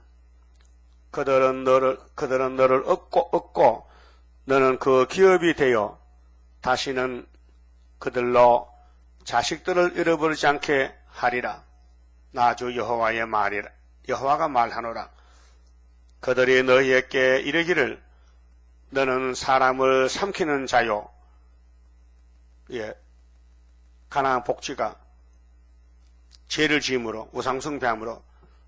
그들은 너를 얻고 너는 그 기업이 되어 다시는 그들로 자식들을 잃어버리지 않게 하리라. 나 주 여호와의 말이라. 여호와가 말하노라. 그들이 너희에게 이르기를 너는 사람을 삼키는 자요. 가나안 복지가 죄를 지음으로 우상숭배함으로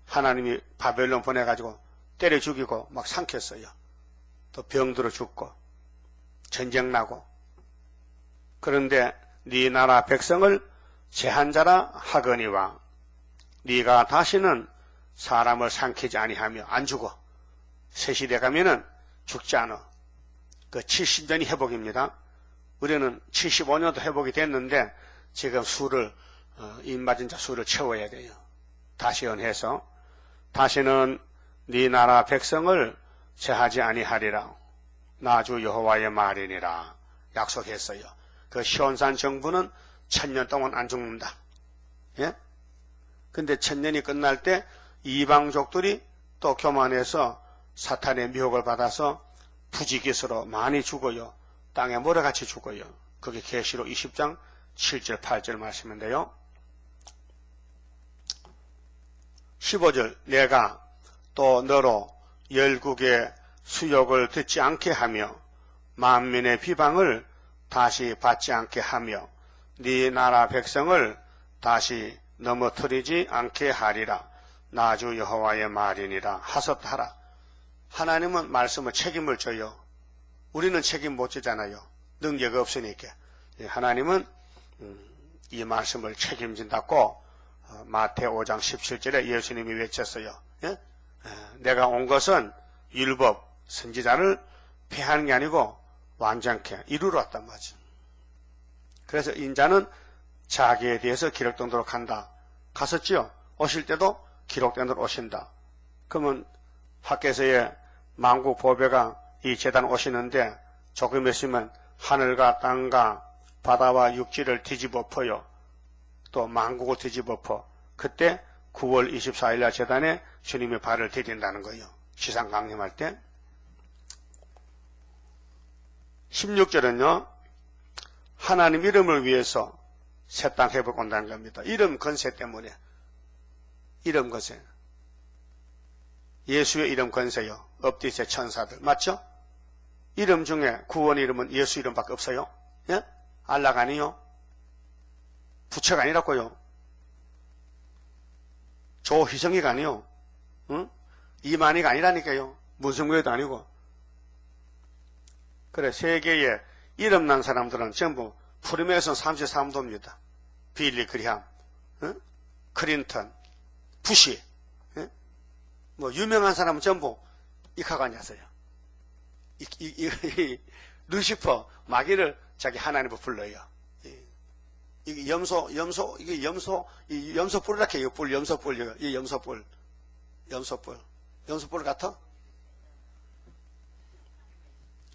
하나님이 바벨론 보내가지고 때려 죽이고 막 삼켰어요. 또 병들어 죽고 전쟁 나고. 그런데 네 나라 백성을 제한 자라 하거니와 네가 다시는 사람을 삼키지 아니하며 안 죽어. 새 시대 가면은 죽지 않아. 그 70년이 회복입니다. 우리는 75년도 회복이 됐는데 지금 수를 입맞은 자 수를 채워야 돼요. 다시 연해서 다시는 네 나라 백성을 제하지 아니하리라. 나 주 여호와의 말이니라 약속했어요. 그 시온산 정부는 1000년 동안 안 죽는다. 예? 근데 1000년이 끝날 때 이방족들이 또 교만해서 사탄의 미혹을 받아서 부지기스로 많이 죽어요. 땅에 모래같이 죽어요. 그게 계시록 20장 7절 8절 말씀인데요. 15절 내가 또 너로 열국의 수욕을 듣지 않게 하며 만민의 비방을 다시 받지 않게 하며 네 나라 백성을 다시 넘어뜨리지 않게 하리라. 나 주 여호와의 말이니라. 하섭하라. 하나님은 말씀을 책임을 져요. 우리는 책임 못 지잖아요. 능력 없으니까. 하나님은 이 말씀을 책임진다고 마태오 5장 17절에 예수님이 외쳤어요. 예? 내가 온 것은 율법, 선지자를 폐하는 게 아니고 완전케 이루러 왔단 말이죠. 그래서 인자는 자기에 대해서 기록된 대로 간다. 갔었지요. 오실 때도 기록된 대로 오신다. 그러면 학계서의 만국 보배가 이 재단 오시는데 조금 있으면 하늘과 땅과 바다와 육지를 뒤집어 엎어요. 또 만국을 뒤집어 엎어. 그때 9월 24일 날 재단에 주님의 발을 디딘다는 거예요. 시상 강림할 때. 16절은요. 하나님 이름을 위해서 새 땅 회복 온다는 겁니다. 이름 건세 때문에. 이름 건세. 예수의 이름 건세요. 엎디세 천사들. 맞죠? 이름 중에 구원 이름은 예수 이름밖에 없어요. 예? 알라가 아니요. 부처가 아니라고요. 조희성이가 아니요. 응? 이만희가 아니라니까요. 문성구에도 아니고. 그래, 세계에 이름 난 사람들은 전부 프리메이슨 33도입니다. 빌리 그리함, 응? 클린턴, 부시, 응? 뭐 유명한 사람은 전부 이카관이었어요. 루시퍼 마귀를 자기 하나님으로 불러요. 이게 염소 뿔이라고 해요. 뿔, 염소뿔, 이 염소뿔 같아?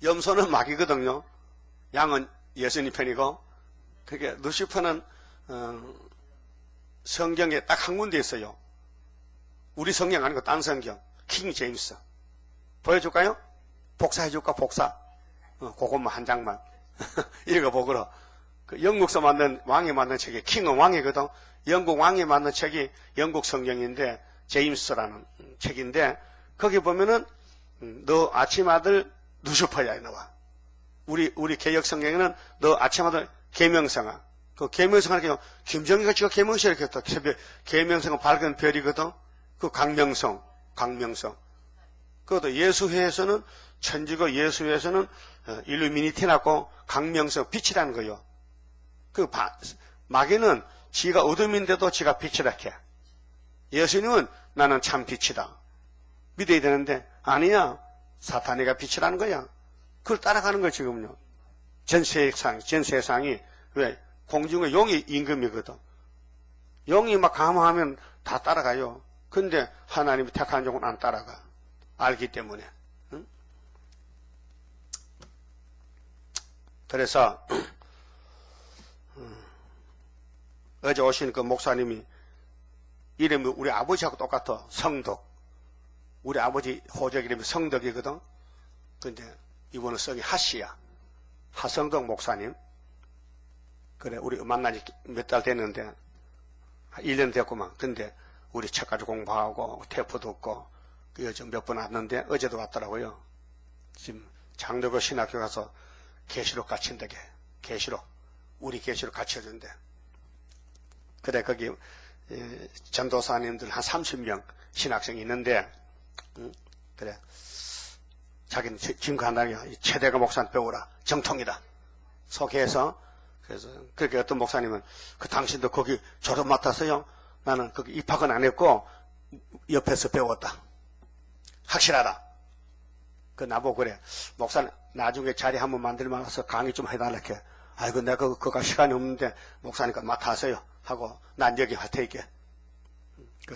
염소는 마귀거든요. 양은 예수님 편이고, 그게 루시퍼는 성경에 딱 한 군데 있어요. 우리 성경 아니고 딴 성경, 킹 제임스. 보여줄까요? 복사해줄까? 복사. 그것만 한 장만 읽어보거라. 그 영국서 만든 왕이 만든 책이 킹은 왕이거든. 영국 왕이 만든 책이 영국 성경인데 제임스라는 책인데 거기 보면은 너 아침 아들 루시퍼야 나와. 우리 개혁 성경에는 너 아침 아들 계명성아. 그 계명성아 이렇게 김정희가 지가 계명성 이렇게 했다. 계명성은 밝은 별이거든. 그 강명성. 그것도 예수회에서는 천주교 예수회에서는 일루미니티라고 강명성 빛이라는 거요. 그 마귀는 지가 어둠인데도 지가 빛이라 해. 예수님은 나는 참 빛이다. 믿어야 되는데 아니야. 사탄이가 빛이라는 거야. 그걸 따라가는 거야 지금요. 전 세상이 왜 공중의 용이 임금이거든. 용이 막 감화하면 다 따라가요. 근데 하나님이 택한 종은 안 따라가. 알기 때문에. 응? 그래서 어제 오신 그 목사님이 이름이 우리 아버지하고 똑같아. 성덕. 우리 아버지 호적 이름이 성덕이거든. 근데 이분은 성이 하씨야. 하성덕 목사님. 그래, 우리 만난 지 몇 달 됐는데, 1년 됐구만. 근데 우리 책까지 공부하고, 테이프 듣고, 요즘 몇 번 왔는데, 어제도 왔더라고요. 지금 장로교 신학교 가서 계시록 가르친다게. 계시록. 우리 계시록 가르쳐준대. 그래, 거기, 전도사님들 한 30명 신학생이 있는데, 그래. 자기는 지금 간다니까. 최대가 목사한테 배우라. 정통이다. 소개해서, 그래서, 그렇게 어떤 목사님은, 당신도 거기 졸업 맡았어요? 나는 거기 입학은 안 했고, 옆에서 배웠다. 확실하다. 나보고 그래. 목사님, 나중에 자리 한번 만들면 와서 강의 좀 해달라. 이렇게. 아이고, 내가 그거 시간이 없는데, 목사니까 맡아서요. 하고, 난 여기 할 테니까.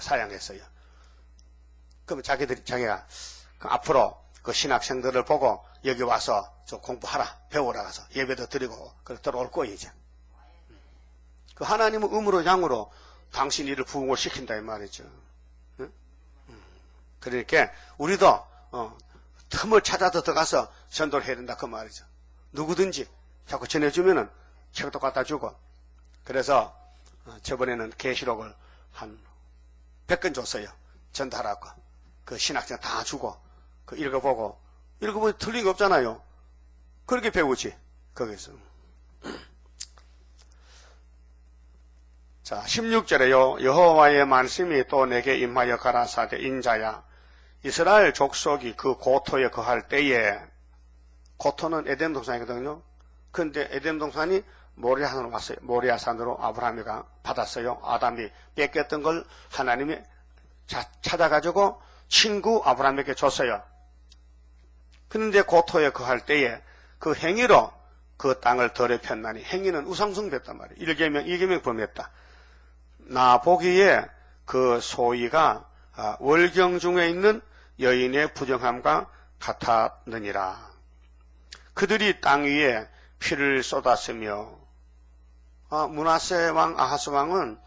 사양했어요. 그럼 자기가 앞으로 그 신학생들을 보고 여기 와서 좀 공부하라, 배우라 가서 예배도 드리고, 그래 들어올 거예요, 이제. 그 하나님은 음으로 양으로 당신 일을 부흥을 시킨다, 이 말이죠. 응? 그러니까, 우리도, 틈을 찾아서 들어가서 전도를 해야 된다, 그 말이죠. 누구든지 자꾸 전해주면은 책도 갖다 주고. 그래서, 저번에는 계시록을 한 100권 줬어요. 전달하고. 그 신학생 다 주고, 읽어보고 틀린 거 없잖아요. 그렇게 배우지, 거기서. 자, 16절에요. 여호와의 말씀이 또 내게 임하여 가라사대, 인자야, 이스라엘 족속이 그 고토에 거할 때에, 고토는 에덴 동산이거든요. 근데 에덴 동산이 모리아산으로 왔어요. 모리아산으로 아브라함이 받았어요. 아담이 뺏겼던 걸 하나님이 찾아가지고 친구 아브라함에게 줬어요. 그런데 고토에 거할 때에 그 행위로 그 땅을 더럽혔나니, 행위는 우상숭배였단 말이에요. 1계명, 2계명 범했다. 나 보기에 그 소위가 월경 중에 있는 여인의 부정함과 같았느니라. 그들이 땅 위에 피를 쏟았으며, 므낫세 왕 아하스 왕은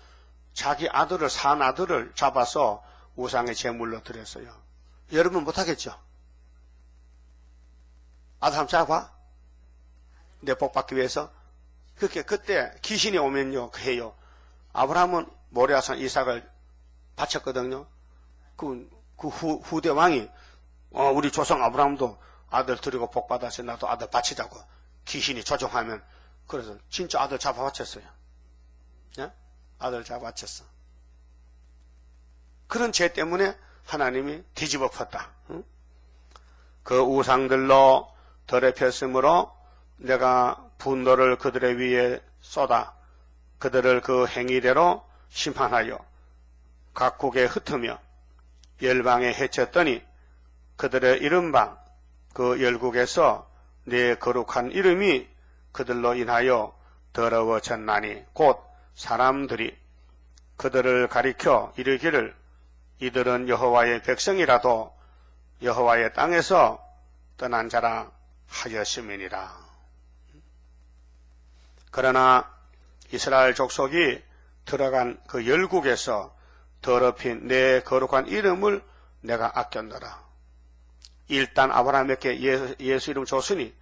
자기 아들을, 산 아들을 잡아서 우상의 제물로 드렸어요. 여러분 못하겠죠? 아들 한번 잡아? 내 복 받기 위해서? 그때 귀신이 오면요, 해요. 아브라함은 모리아산 이삭을 바쳤거든요. 그 후대 왕이, 우리 조상 아브라함도 아들 드리고 복 받아서 나도 아들 바치자고 귀신이 조종하면, 그래서 진짜 아들 잡아 바쳤어요. 예? 아들 잡아 바쳤어. 그런 죄 때문에 하나님이 뒤집어 폈다. 응? 그 우상들로 더럽혔으므로 내가 분노를 그들의 위에 쏟아 그들을 그 행위대로 심판하여 각국에 흩으며 열방에 해쳤더니 그들의 이른바 그 열국에서 내 거룩한 이름이 그들로 인하여 더러워졌나니, 곧 사람들이 그들을 가리켜 이르기를 이들은 여호와의 백성이라도 여호와의 땅에서 떠난 자라 하였음이니라. 그러나 이스라엘 족속이 들어간 그 열국에서 더럽힌 내 거룩한 이름을 내가 아꼈노라. 일단 아브라함에게 예수 이름 줬으니,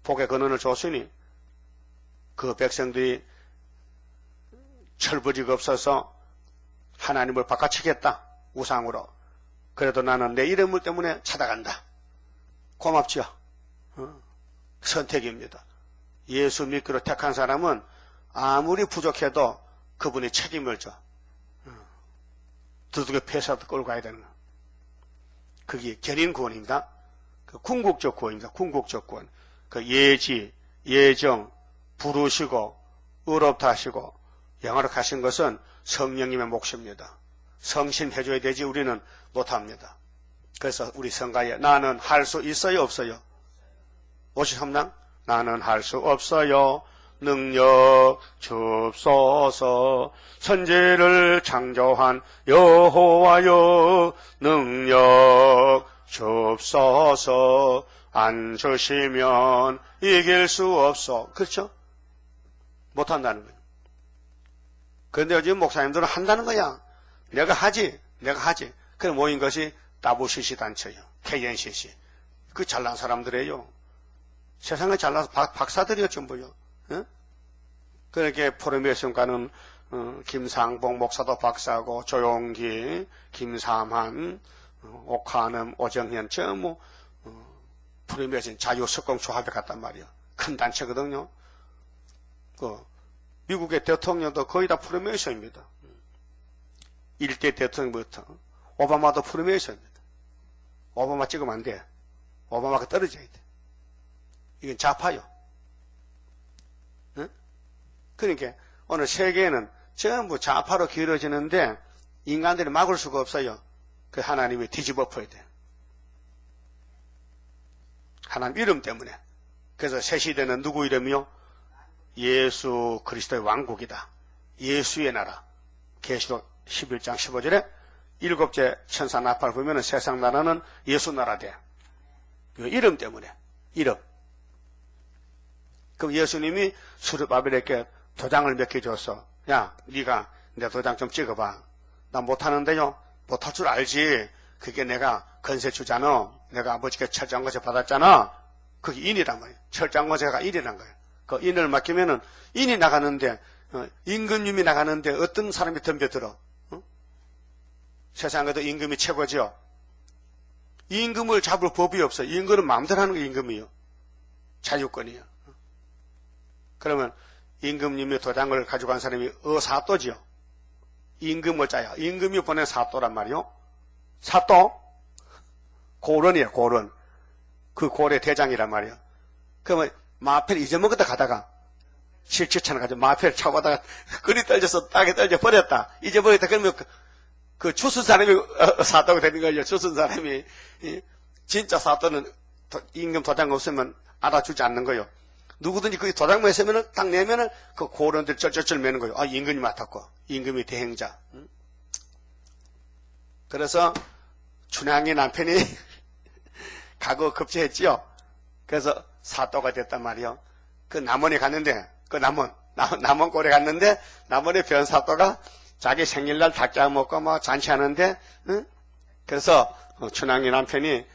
복의 근원을 줬으니 그 백성들이 철부지가 없어서 하나님을 바꿔치겠다, 우상으로. 그래도 나는 내 이름 때문에 찾아간다. 고맙죠? 선택입니다. 예수 믿기로 택한 사람은 아무리 부족해도 그분이 책임을 져. 두둑에 패사도 끌고 가야 되는 거. 그게 견인 구원입니다. 그 궁극적 구원입니다. 궁극적 구원. 그 예지, 예정, 부르시고 의롭다 하시고 영화로하신 것은 성령님의 몫입니다. 성신해줘야 되지 우리는 못합니다. 그래서 우리 성가에 나는 할 수 있어요, 없어요? 53장 나는 할 수 없어요. 능력 주옵소서. 천지를 창조한 여호와여 능력 주옵소서. 안 주시면 이길 수 없어. 그렇죠? 못한다는 거예요. 그런데 요즘 목사님들은 한다는 거야. 내가 하지. 그래 모인 것이 WCC 단체요. KNCC. 그 잘난 사람들이에요. 세상에 잘나서 박사들이요, 전부요. 어? 그렇게 포럼에서가는 김상봉 목사도 박사고, 조용기, 김삼한, 옥한음, 오정현, 전부 포럼에서 자유석공조합에 갔단 말이에요. 큰 단체거든요. 그 미국의 대통령도 거의 다 포럼에서입니다. 일대 대통령부터 오바마도 포럼에서입니다. 오바마 찍으면 안 돼. 오바마가 떨어져야 돼. 이건 좌파요. 응? 그러니까 오늘 세계는 전부 좌파로 기울어지는데 인간들이 막을 수가 없어요. 그 하나님이 뒤집어 엎어야 돼. 하나님 이름 때문에. 그래서 새 시대는 누구 이름이요? 예수 그리스도의 왕국이다. 예수의 나라. 계시록 11장 15절에 일곱째 천사 나팔 보면 세상 나라는 예수 나라 돼. 이름 때문에. 이름. 그럼 예수님이 수르바벨에게 도장을 몇 개 줬어. 야, 네가 내 도장 좀 찍어봐. 나 못하는데요. 못할 줄 알지. 그게 내가 건세 주잖아. 내가 아버지께 철장거세 받았잖아. 그게 인이란 말이야. 철장거세가 인이란 거야. 그 인을 맡기면은 인이 나가는데 임금님이 나가는데 어떤 사람이 덤벼들어? 세상에도 임금이 최고죠. 임금을 잡을 법이 없어. 임금은 마음대로 하는 게 임금이요. 자유권이요. 그러면 임금님이 도장을 가져간 사람이 사또지요. 임금어자야. 임금이 보낸 사또란 말이요. 사또? 고론이에요. 고론. 그 고래 대장이란 말이에요. 그러면 마패를 잊어먹었다 가다가 칠칠차나 가지고 마패를 차고 가다가 그리 떨져서 땅에 떨져 버렸다. 잊어버렸다. 그러면 그 주순 사람이 사또가 되는 거예요. 주순 사람이. 진짜 사또는 임금 도장 없으면 알아주지 않는 거예요. 누구든지 그 도장만 있으면 딱 내면은 그 고론들 쩔쩔쩔 매는 거예요. 아, 임금이 맡았고. 임금이 대행자. 그래서 춘향이 남편이 가고 급제했지요. 그래서 사또가 됐단 말이요. 그 남원에 갔는데, 그 남원골에 갔는데, 남원의 변사또가 자기 생일날 닭장 먹고 뭐 잔치하는데, 응? 그래서 춘향이 남편이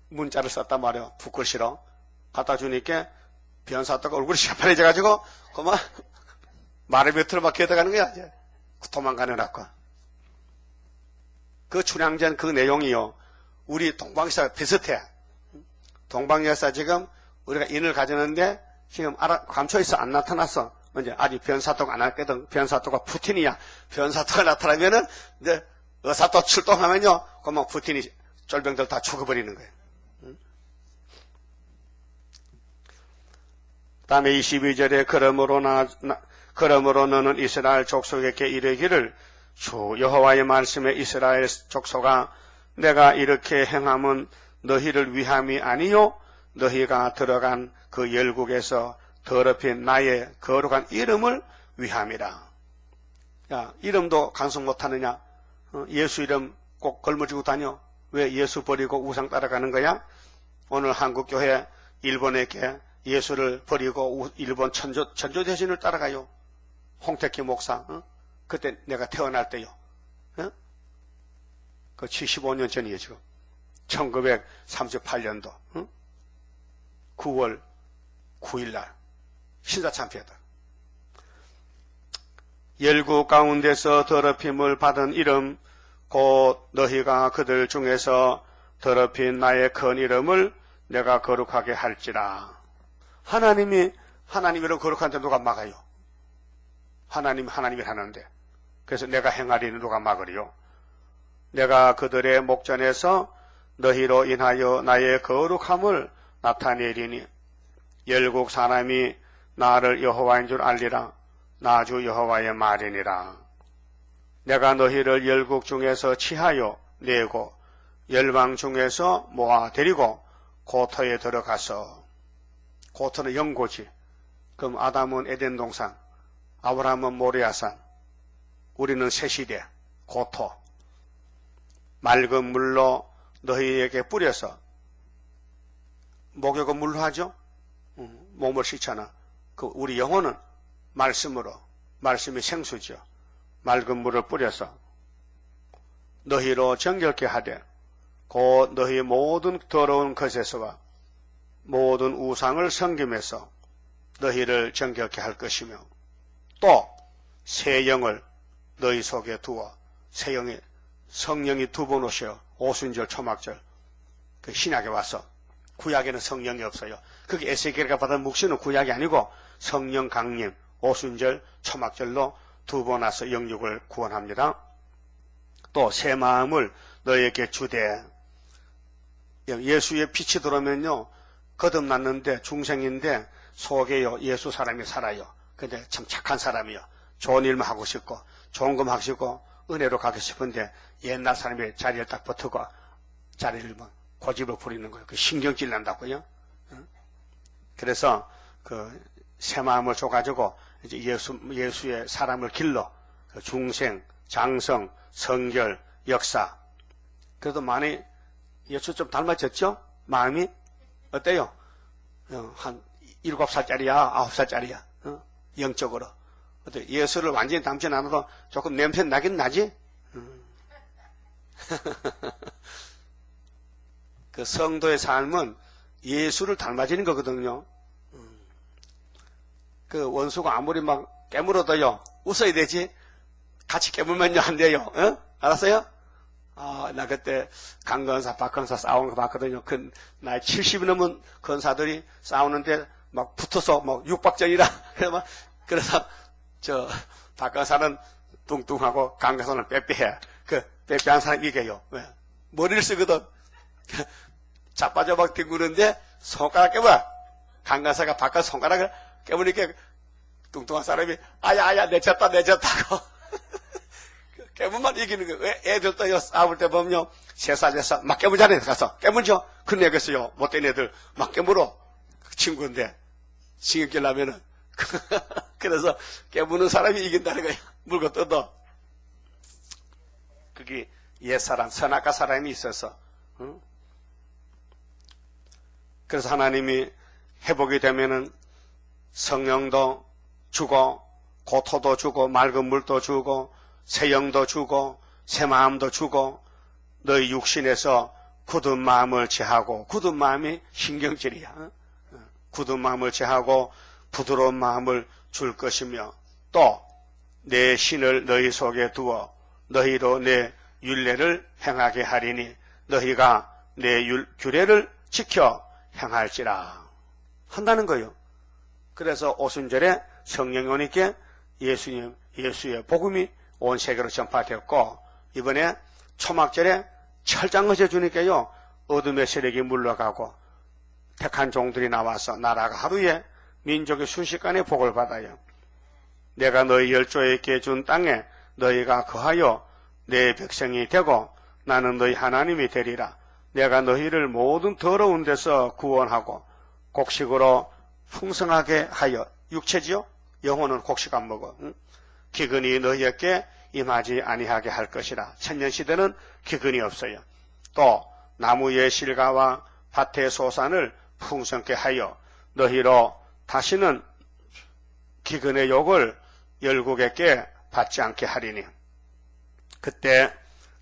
문자를 썼단 말이요. 붓글씨로. 갖다 주니까 변사또가 얼굴이 새파래져가지고, 그만 말을 몇틀 막 기어들어가는 거야. 이제. 도망가느라고. 그 춘향전 그 내용이요. 우리 동방역사 비슷해. 동방역사 지금 우리가 인을 가졌는데 지금 감초에서 안 나타났어. 이제 아직 변사또가 안 왔거든. 변사또가 푸틴이야. 변사또가 나타나면은 이제 의사또 출동하면요. 그러면 푸틴이 쫄병들 다 죽어버리는 거예요. 다음에 22절에 그러므로 너는 이스라엘 족속에게 이르기를 주 여호와의 말씀에 이스라엘 족속아 내가 이렇게 행함은 너희를 위함이 아니요 너희가 들어간 그 열국에서 더럽힌 나의 거룩한 이름을 위함이라. 야, 이름도 간섭 못하느냐? 예수 이름 꼭 걸머쥐고 다녀. 왜 예수 버리고 우상 따라가는 거야? 오늘 한국교회 일본에게 예수를 버리고 일본 천조 대신을 따라가요. 홍택기 목사. 그때 내가 태어날 때요. 그 75년 전이에요, 지금. 1938년도 9월 9일날 신사참배다. 열국 가운데서 더럽힘을 받은 이름 곧 너희가 그들 중에서 더럽힌 나의 큰 이름을 내가 거룩하게 할지라. 하나님이로 거룩한데 누가 막아요? 하나님이 하는데. 그래서 내가 행하리는 누가 막으리요? 내가 그들의 목전에서 너희로 인하여 나의 거룩함을 나타내리니 열국 사람이 나를 여호와인 줄 알리라. 나 주 여호와의 말이니라. 내가 너희를 열국 중에서 취하여 내고 열방 중에서 모아 데리고 고토에 들어가서, 고토는 영고지. 그럼 아담은 에덴 동산, 아브라함은 모리아산, 우리는 새시대 고토. 맑은 물로 너희에게 뿌려서, 목욕은 물로 하죠. 몸을 씻잖아. 그 우리 영혼은 말씀으로, 말씀이 생수죠. 맑은 물을 뿌려서 너희로 정결케 하되 곧 너희 모든 더러운 것에서와 모든 우상을 섬김에서 너희를 정결케 할 것이며 또 새 영을 너희 속에 두어 새 영이 성령이 두 번 오셔 오순절 초막절 그 신약에 와서 구약에는 성령이 없어요. 그게 에스겔가 받은 묵시는 구약이 아니고 성령 강림 오순절 초막절로 두 번 와서 영육을 구원합니다. 또 새 마음을 너희에게 주되 예수의 빛이 들어오면요 거듭났는데 중생인데 속에요 예수 사람이 살아요. 근데 참 착한 사람이요. 좋은 일만 하고 싶고 좋은 것만 하고 싶고 은혜로 가고 싶은데 옛날 사람이 자리에 딱 붙고 자리를 막 고집을 부리는 거예요. 그 신경질 난다고요. 그래서 그 새 마음을 줘가지고 이제 예수의 사람을 길러 그 중생, 장성, 성결, 역사. 그래도 많이 예수 좀 닮아졌죠? 마음이 어때요? 한 7살짜리야, 9살짜리야. 영적으로. 예수를 완전히 닮지 않아도 조금 냄새 나긴 나지? 그 성도의 삶은 예수를 닮아지는 거거든요. 그 원수가 아무리 막 깨물어도요, 웃어야 되지? 같이 깨물면요, 안 돼요. 알았어요? 나 그때 강건사, 박건사 싸우는 거 봤거든요. 그, 나이 70이 넘은 건사들이 싸우는데 막 붙어서 막 육박전이라. 그래서, 박건사는 뚱뚱하고 강건사는 빼빼해. 그, 빼빼한 사람이 이겨요. 왜? 머리를 쓰거든. 자빠져 막 뒹구는데 손가락 깨봐. 강건사가 박건사 손가락을 깨보니까 뚱뚱한 사람이 아야 내졌다고. 깨물만 이기는 거예요. 왜 애들도 싸울 때 보면요. 3살, 4살 막 깨물잖아요. 가서 깨물죠. 그런 애겠어요. 못된 애들 막 깨물어. 친구인데 신경 끼려면은 그래서 깨무는 사람이 이긴다는 거예요. 물고 뜯어. 그게 옛사람, 선악과 사람이 있어서. 그래서 하나님이 회복이 되면은 성령도 주고 고토도 주고 맑은 물도 주고 새 영도 주고 새 마음도 주고 너희 육신에서 굳은 마음을 제하고 굳은 마음이 신경질이야. 굳은 마음을 제하고 부드러운 마음을 줄 것이며 또 내 신을 너희 속에 두어 너희로 내 율례를 행하게 하리니 너희가 내 규례를 지켜 행할지라 한다는 거예요. 그래서 오순절에 성령이 오니까 예수의 복음이 온 세계로 전파되었고 이번에 초막절에 철장거져 주니까요 어둠의 세력이 물러가고 택한 종들이 나와서 나라가 하루에 민족이 순식간에 복을 받아요. 내가 너희 열조에게 준 땅에 너희가 거하여 내 백성이 되고 나는 너희 하나님이 되리라. 내가 너희를 모든 더러운 데서 구원하고 곡식으로 풍성하게 하여 육체지요? 영혼은 곡식 안 먹어. 기근이 너희에게 임하지 아니하게 할 것이라. 천년시대는 기근이 없어요. 또 나무의 실과와 밭의 소산을 풍성케 하여 너희로 다시는 기근의 욕을 열국에게 받지 않게 하리니 그때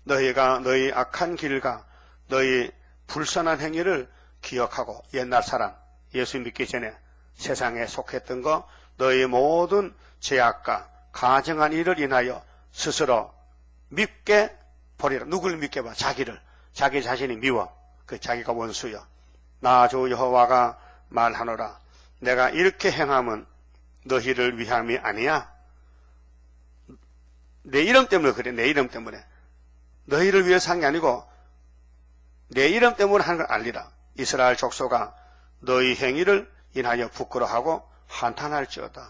너희가 너희 악한 길과 너희 불선한 행위를 기억하고 옛날 사람 예수 믿기 전에 세상에 속했던 거 너희 모든 죄악과 가증한 일을 인하여 스스로 밉게 버리라. 누굴 밉게 봐? 자기를. 자기 자신이 미워. 그 자기가 원수여. 나 주 여호와가 말하노라. 내가 이렇게 행함은 너희를 위함이 아니야. 내 이름 때문에 그래. 내 이름 때문에. 너희를 위해서 한 게 아니고 내 이름 때문에 하는 걸 알리라. 이스라엘 족속아 너희 행위를 인하여 부끄러워하고 한탄할지어다.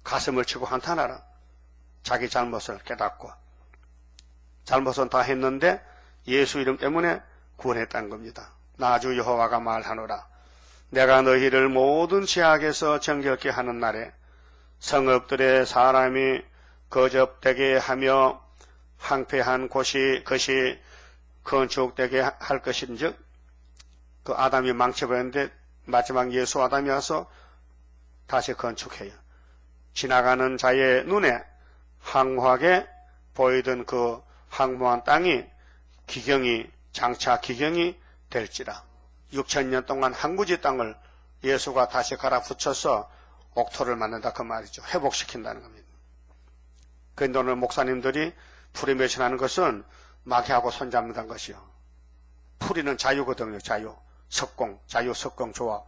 가슴을 치고 한탄하라. 자기 잘못을 깨닫고. 잘못은 다 했는데 예수 이름 때문에 구원했다는 겁니다. 나 주 여호와가 말하노라. 내가 너희를 모든 죄악에서 정결케 하는 날에 성읍들의 사람이 거접되게 하며 황폐한 것이 건축되게 할 것인즉 그 아담이 망쳐버렸는데 마지막 예수 아담이 와서 다시 건축해요. 지나가는 자의 눈에 황홀하게 보이던 그 항모한 땅이 기경이 장차 기경이 될지라. 6,000년 동안 항구지 땅을 예수가 다시 갈아붙여서 옥토를 만든다 그 말이죠. 회복시킨다는 겁니다. 그런데 오늘 목사님들이 풀이메신하는 것은 마귀하고 손잡는다는 것이요. 풀이는 자유거든요. 자유. 석공, 자유, 석공, 조화.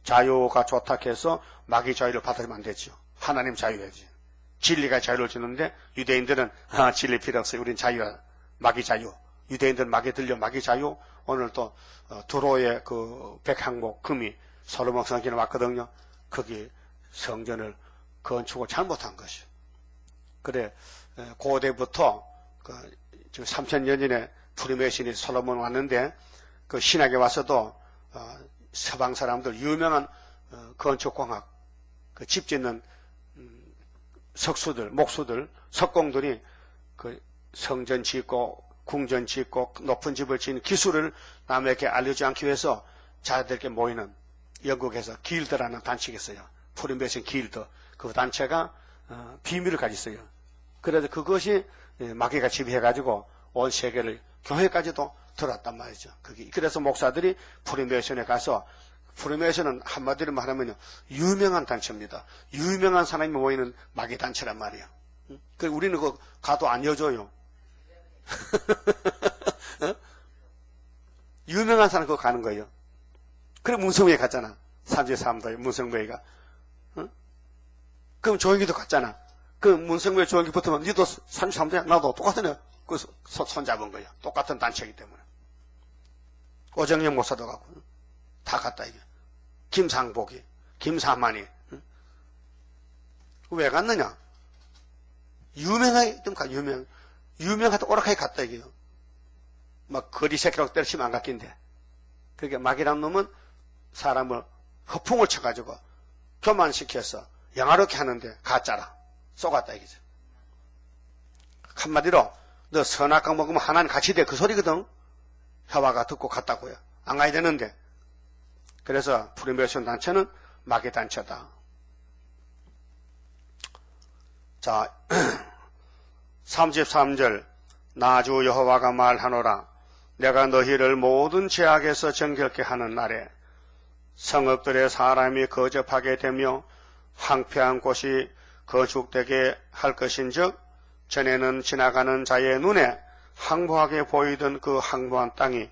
자유가 좋다 해서 마귀 자유를 받으면 안 되죠. 하나님 자유야지. 진리가 자유를 주는데 유대인들은 진리 필요 없어요. 우린 자유야. 마귀 자유. 유대인들은 마귀 들려 마귀 자유. 오늘 또 두로의 그 백항목 금이 솔로몬 성전에 왔거든요. 거기 성전을 건축을 잘못한 것이요. 그래 고대부터 지금 3,000년 전에 프리메이슨이 솔로몬 왔는데 그 신학에 와서도 서방 사람들 유명한 건축공학 그 집 짓는 석수들, 목수들, 석공들이 그 성전 짓고 궁전 짓고 높은 집을 짓는 기술을 남에게 알려주지 않기 위해서 자들에게 모이는 영국에서 길드라는 단체가 있어요. 프리메이슨 길드. 그 단체가 비밀을 가지고 있어요. 그래서 그것이 마귀가 지배해가지고 온 세계를 교회까지도 들어왔단 말이죠. 그래서 목사들이 프리메이슨에 가서 프리메이슨은 한마디로 말하면요 유명한 단체입니다. 유명한 사람이 모이는 마귀 단체란 말이에요. 그래서 우리는 그거 가도 안 여줘요. 유명한 사람 그거 가는 거예요. 그래 문성회에 갔잖아. 33도에 문성회가. 그럼 조영기도 갔잖아. 그 문성회 조영기 붙으면 니도 33도야? 나도 똑같은 그 손 잡은 거예요. 똑같은 단체이기 때문에. 오정영 목사도 가고 다 갔다 이게. 김상복이, 김사만이. 왜 갔느냐? 유명하게 좀 가. 유명하다 오락하게 갔다 이게요. 막 거리 새끼라고 때리시면 안 갔긴데. 그러니까 마귀란 놈은 사람을 허풍을 쳐가지고 교만시켜서 영화롭게 하는데 가짜라. 쏘갔다 이거죠. 한마디로 너 선악과 먹으면 하나님 같이 돼 그 소리거든. 혀와가 듣고 갔다고요. 안 가야 되는데. 그래서 프리메이슨 단체는 마귀 단체다. 자 33절 나 주 여호와가 말하노라 내가 너희를 모든 죄악에서 정결케 하는 날에 성읍들의 사람이 거접하게 되며 황폐한 곳이 거축되게 할 것인즉 전에는 지나가는 자의 눈에 황무하게 보이던 그 황무한 땅이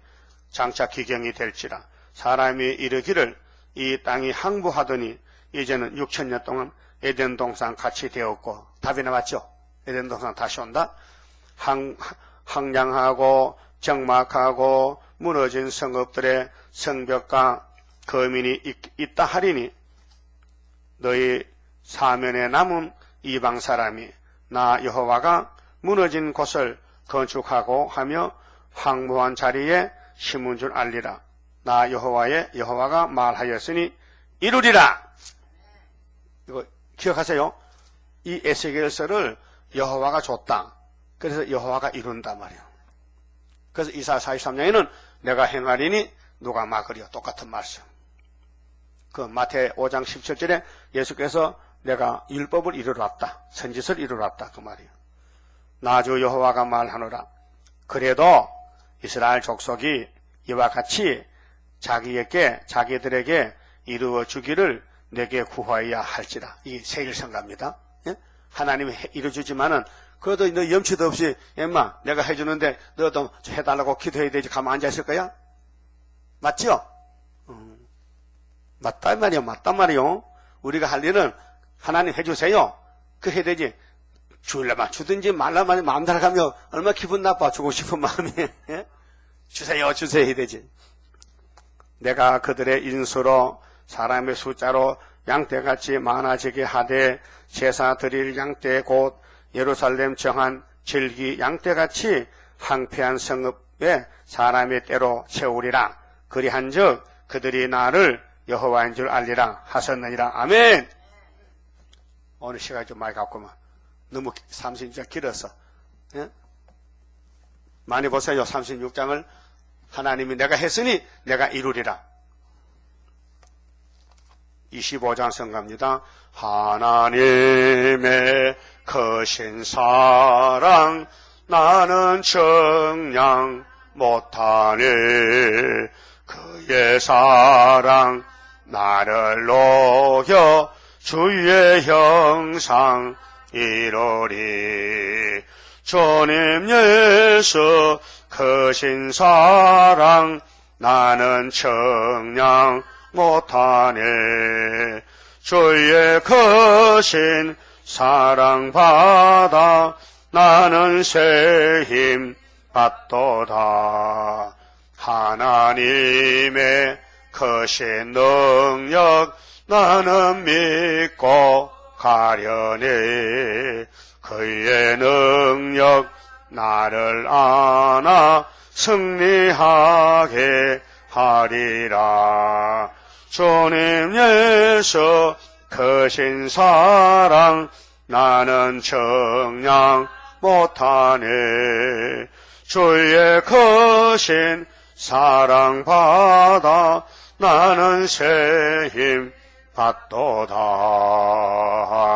장차 기경이 될지라. 사람이 이르기를 이 땅이 황무하더니 이제는 6,000년 동안 에덴 동산 같이 되었고. 답이 나왔죠. 에덴 동산 다시 온다. 황량하고 적막하고 무너진 성읍들의 성벽과 거민이 있다 하리니 너희 사면에 남은 이방 사람이 나 여호와가 무너진 곳을 건축하고 하며 황무한 자리에 심은 줄 알리라. 나 여호와가 말하였으니 이루리라. 이거 기억하세요. 이 에스겔서를 여호와가 줬다. 그래서 여호와가 이룬다 말이에요. 그래서 이사야 43장에는 내가 행하리니 누가 막으리요. 똑같은 말씀. 그 마태 5장 17절에 예수께서 내가 율법을 이루러 왔다. 선지서를 이루러 왔다. 그 말이에요. 나 주 여호와가 말하노라. 그래도 이스라엘 족속이 이와 같이 자기들에게 이루어 주기를 내게 구하여야 할지라. 이 세일성가입니다. 예? 하나님이 이루어주지만은 그래도 너 염치도 없이 엠마 내가 해주는데 너도 해달라고 기도해야 되지 가만 앉아있을 거야? 맞죠? 맞다 말이요. 맞단 말이요. 우리가 할 일은 하나님 해주세요. 그 해야 되지. 주려면 주든지 말라면 마음대로 가면 얼마나 기분 나빠. 주고 싶은 마음이. 예? 주세요 해야 되지. 내가 그들의 인수로 사람의 숫자로 양떼같이 많아지게 하되 제사 드릴 양떼 곧 예루살렘 정한 질기 양떼같이 황폐한 성읍에 사람의 때로 채우리라. 그리한즉 그들이 나를 여호와인 줄 알리라 하셨느니라. 아멘. 오늘 시간이 좀 많이 갔구만. 너무 36장 길어서. 예? 많이 보세요. 36장을 하나님이 내가 했으니 내가 이루리라. 25장 성가입니다. 하나님의 크신 사랑 나는 청량 못하네. 그의 사랑 나를 녹여 주의 형상 이루리. 주님 예수 크신 사랑 나는 청량 못하네. 주의 크신 사랑 받아 나는 새 힘 받도다. 하나님의 크신 능력 나는 믿고 가려네. 그의 능력 나를 안아 승리하게 하리라. 주님 예수 크신 사랑 나는 청량 못하네. 주의 크신 사랑 받아 나는 새 힘 받도다.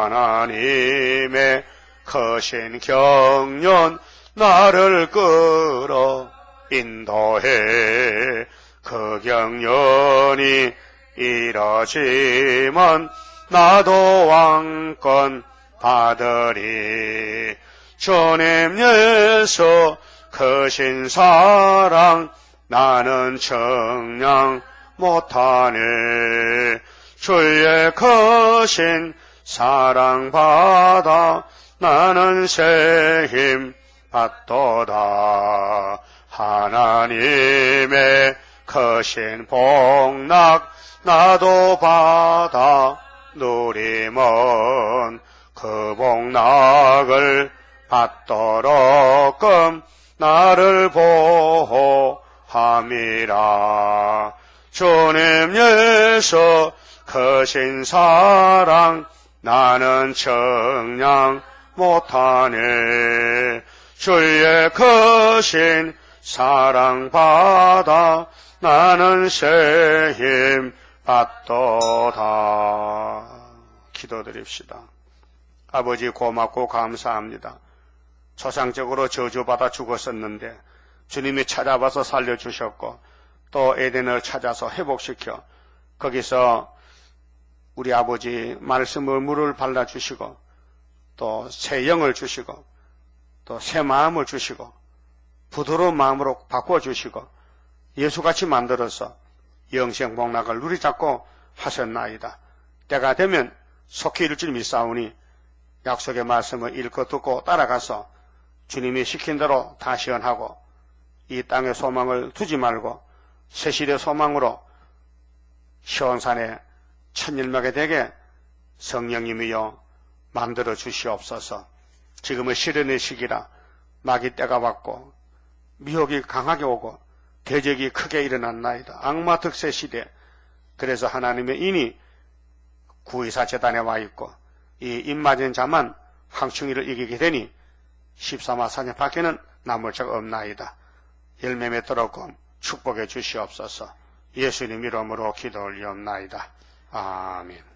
하나님의 크신 경륜 나를 끌어 인도해. 그 경륜이 이뤄지면 나도 왕권 받으리. 주님 예수 크신 사랑 나는 청량 못하네. 주의 크신 사랑 받아 나는 새 힘 받도다. 하나님의 크신 복락 나도 받아 누리면 그 복락을 받도록끔 나를 보호함이라. 주님 예수 크신 사랑 나는 청량 못하네. 주의 크신 사랑 받아 나는 새 힘 받도다. 기도드립시다. 아버지 고맙고 감사합니다. 초상적으로 저주받아 죽었었는데 주님이 찾아와서 살려주셨고 또 에덴을 찾아서 회복시켜 거기서 우리 아버지 말씀의 물을 발라주시고 또 새 영을 주시고 또 새 마음을 주시고 부드러운 마음으로 바꿔주시고 예수같이 만들어서 영생 복락을 누리잡고 하셨나이다. 때가 되면 속히 이룰 줄 믿사오니 약속의 말씀을 읽고 듣고 따라가서 주님이 시킨 대로 다 시원하고 이 땅의 소망을 두지 말고 새시대 소망으로 시온산에 천일하게 되게 성령님이여 만들어 주시옵소서. 지금은 시련의 시기라 마귀 때가 왔고 미혹이 강하게 오고 대적이 크게 일어났나이다. 악마 득세 시대. 그래서 하나님의 인이 구의사 재단에 와 있고 이 입맞은 자만 황충이를 이기게 되니 13화 사년 밖에는 남을 자가 없나이다. 열매 맺도록 축복해 주시옵소서. 예수님 이름으로 기도 올리옵나이다. 아멘.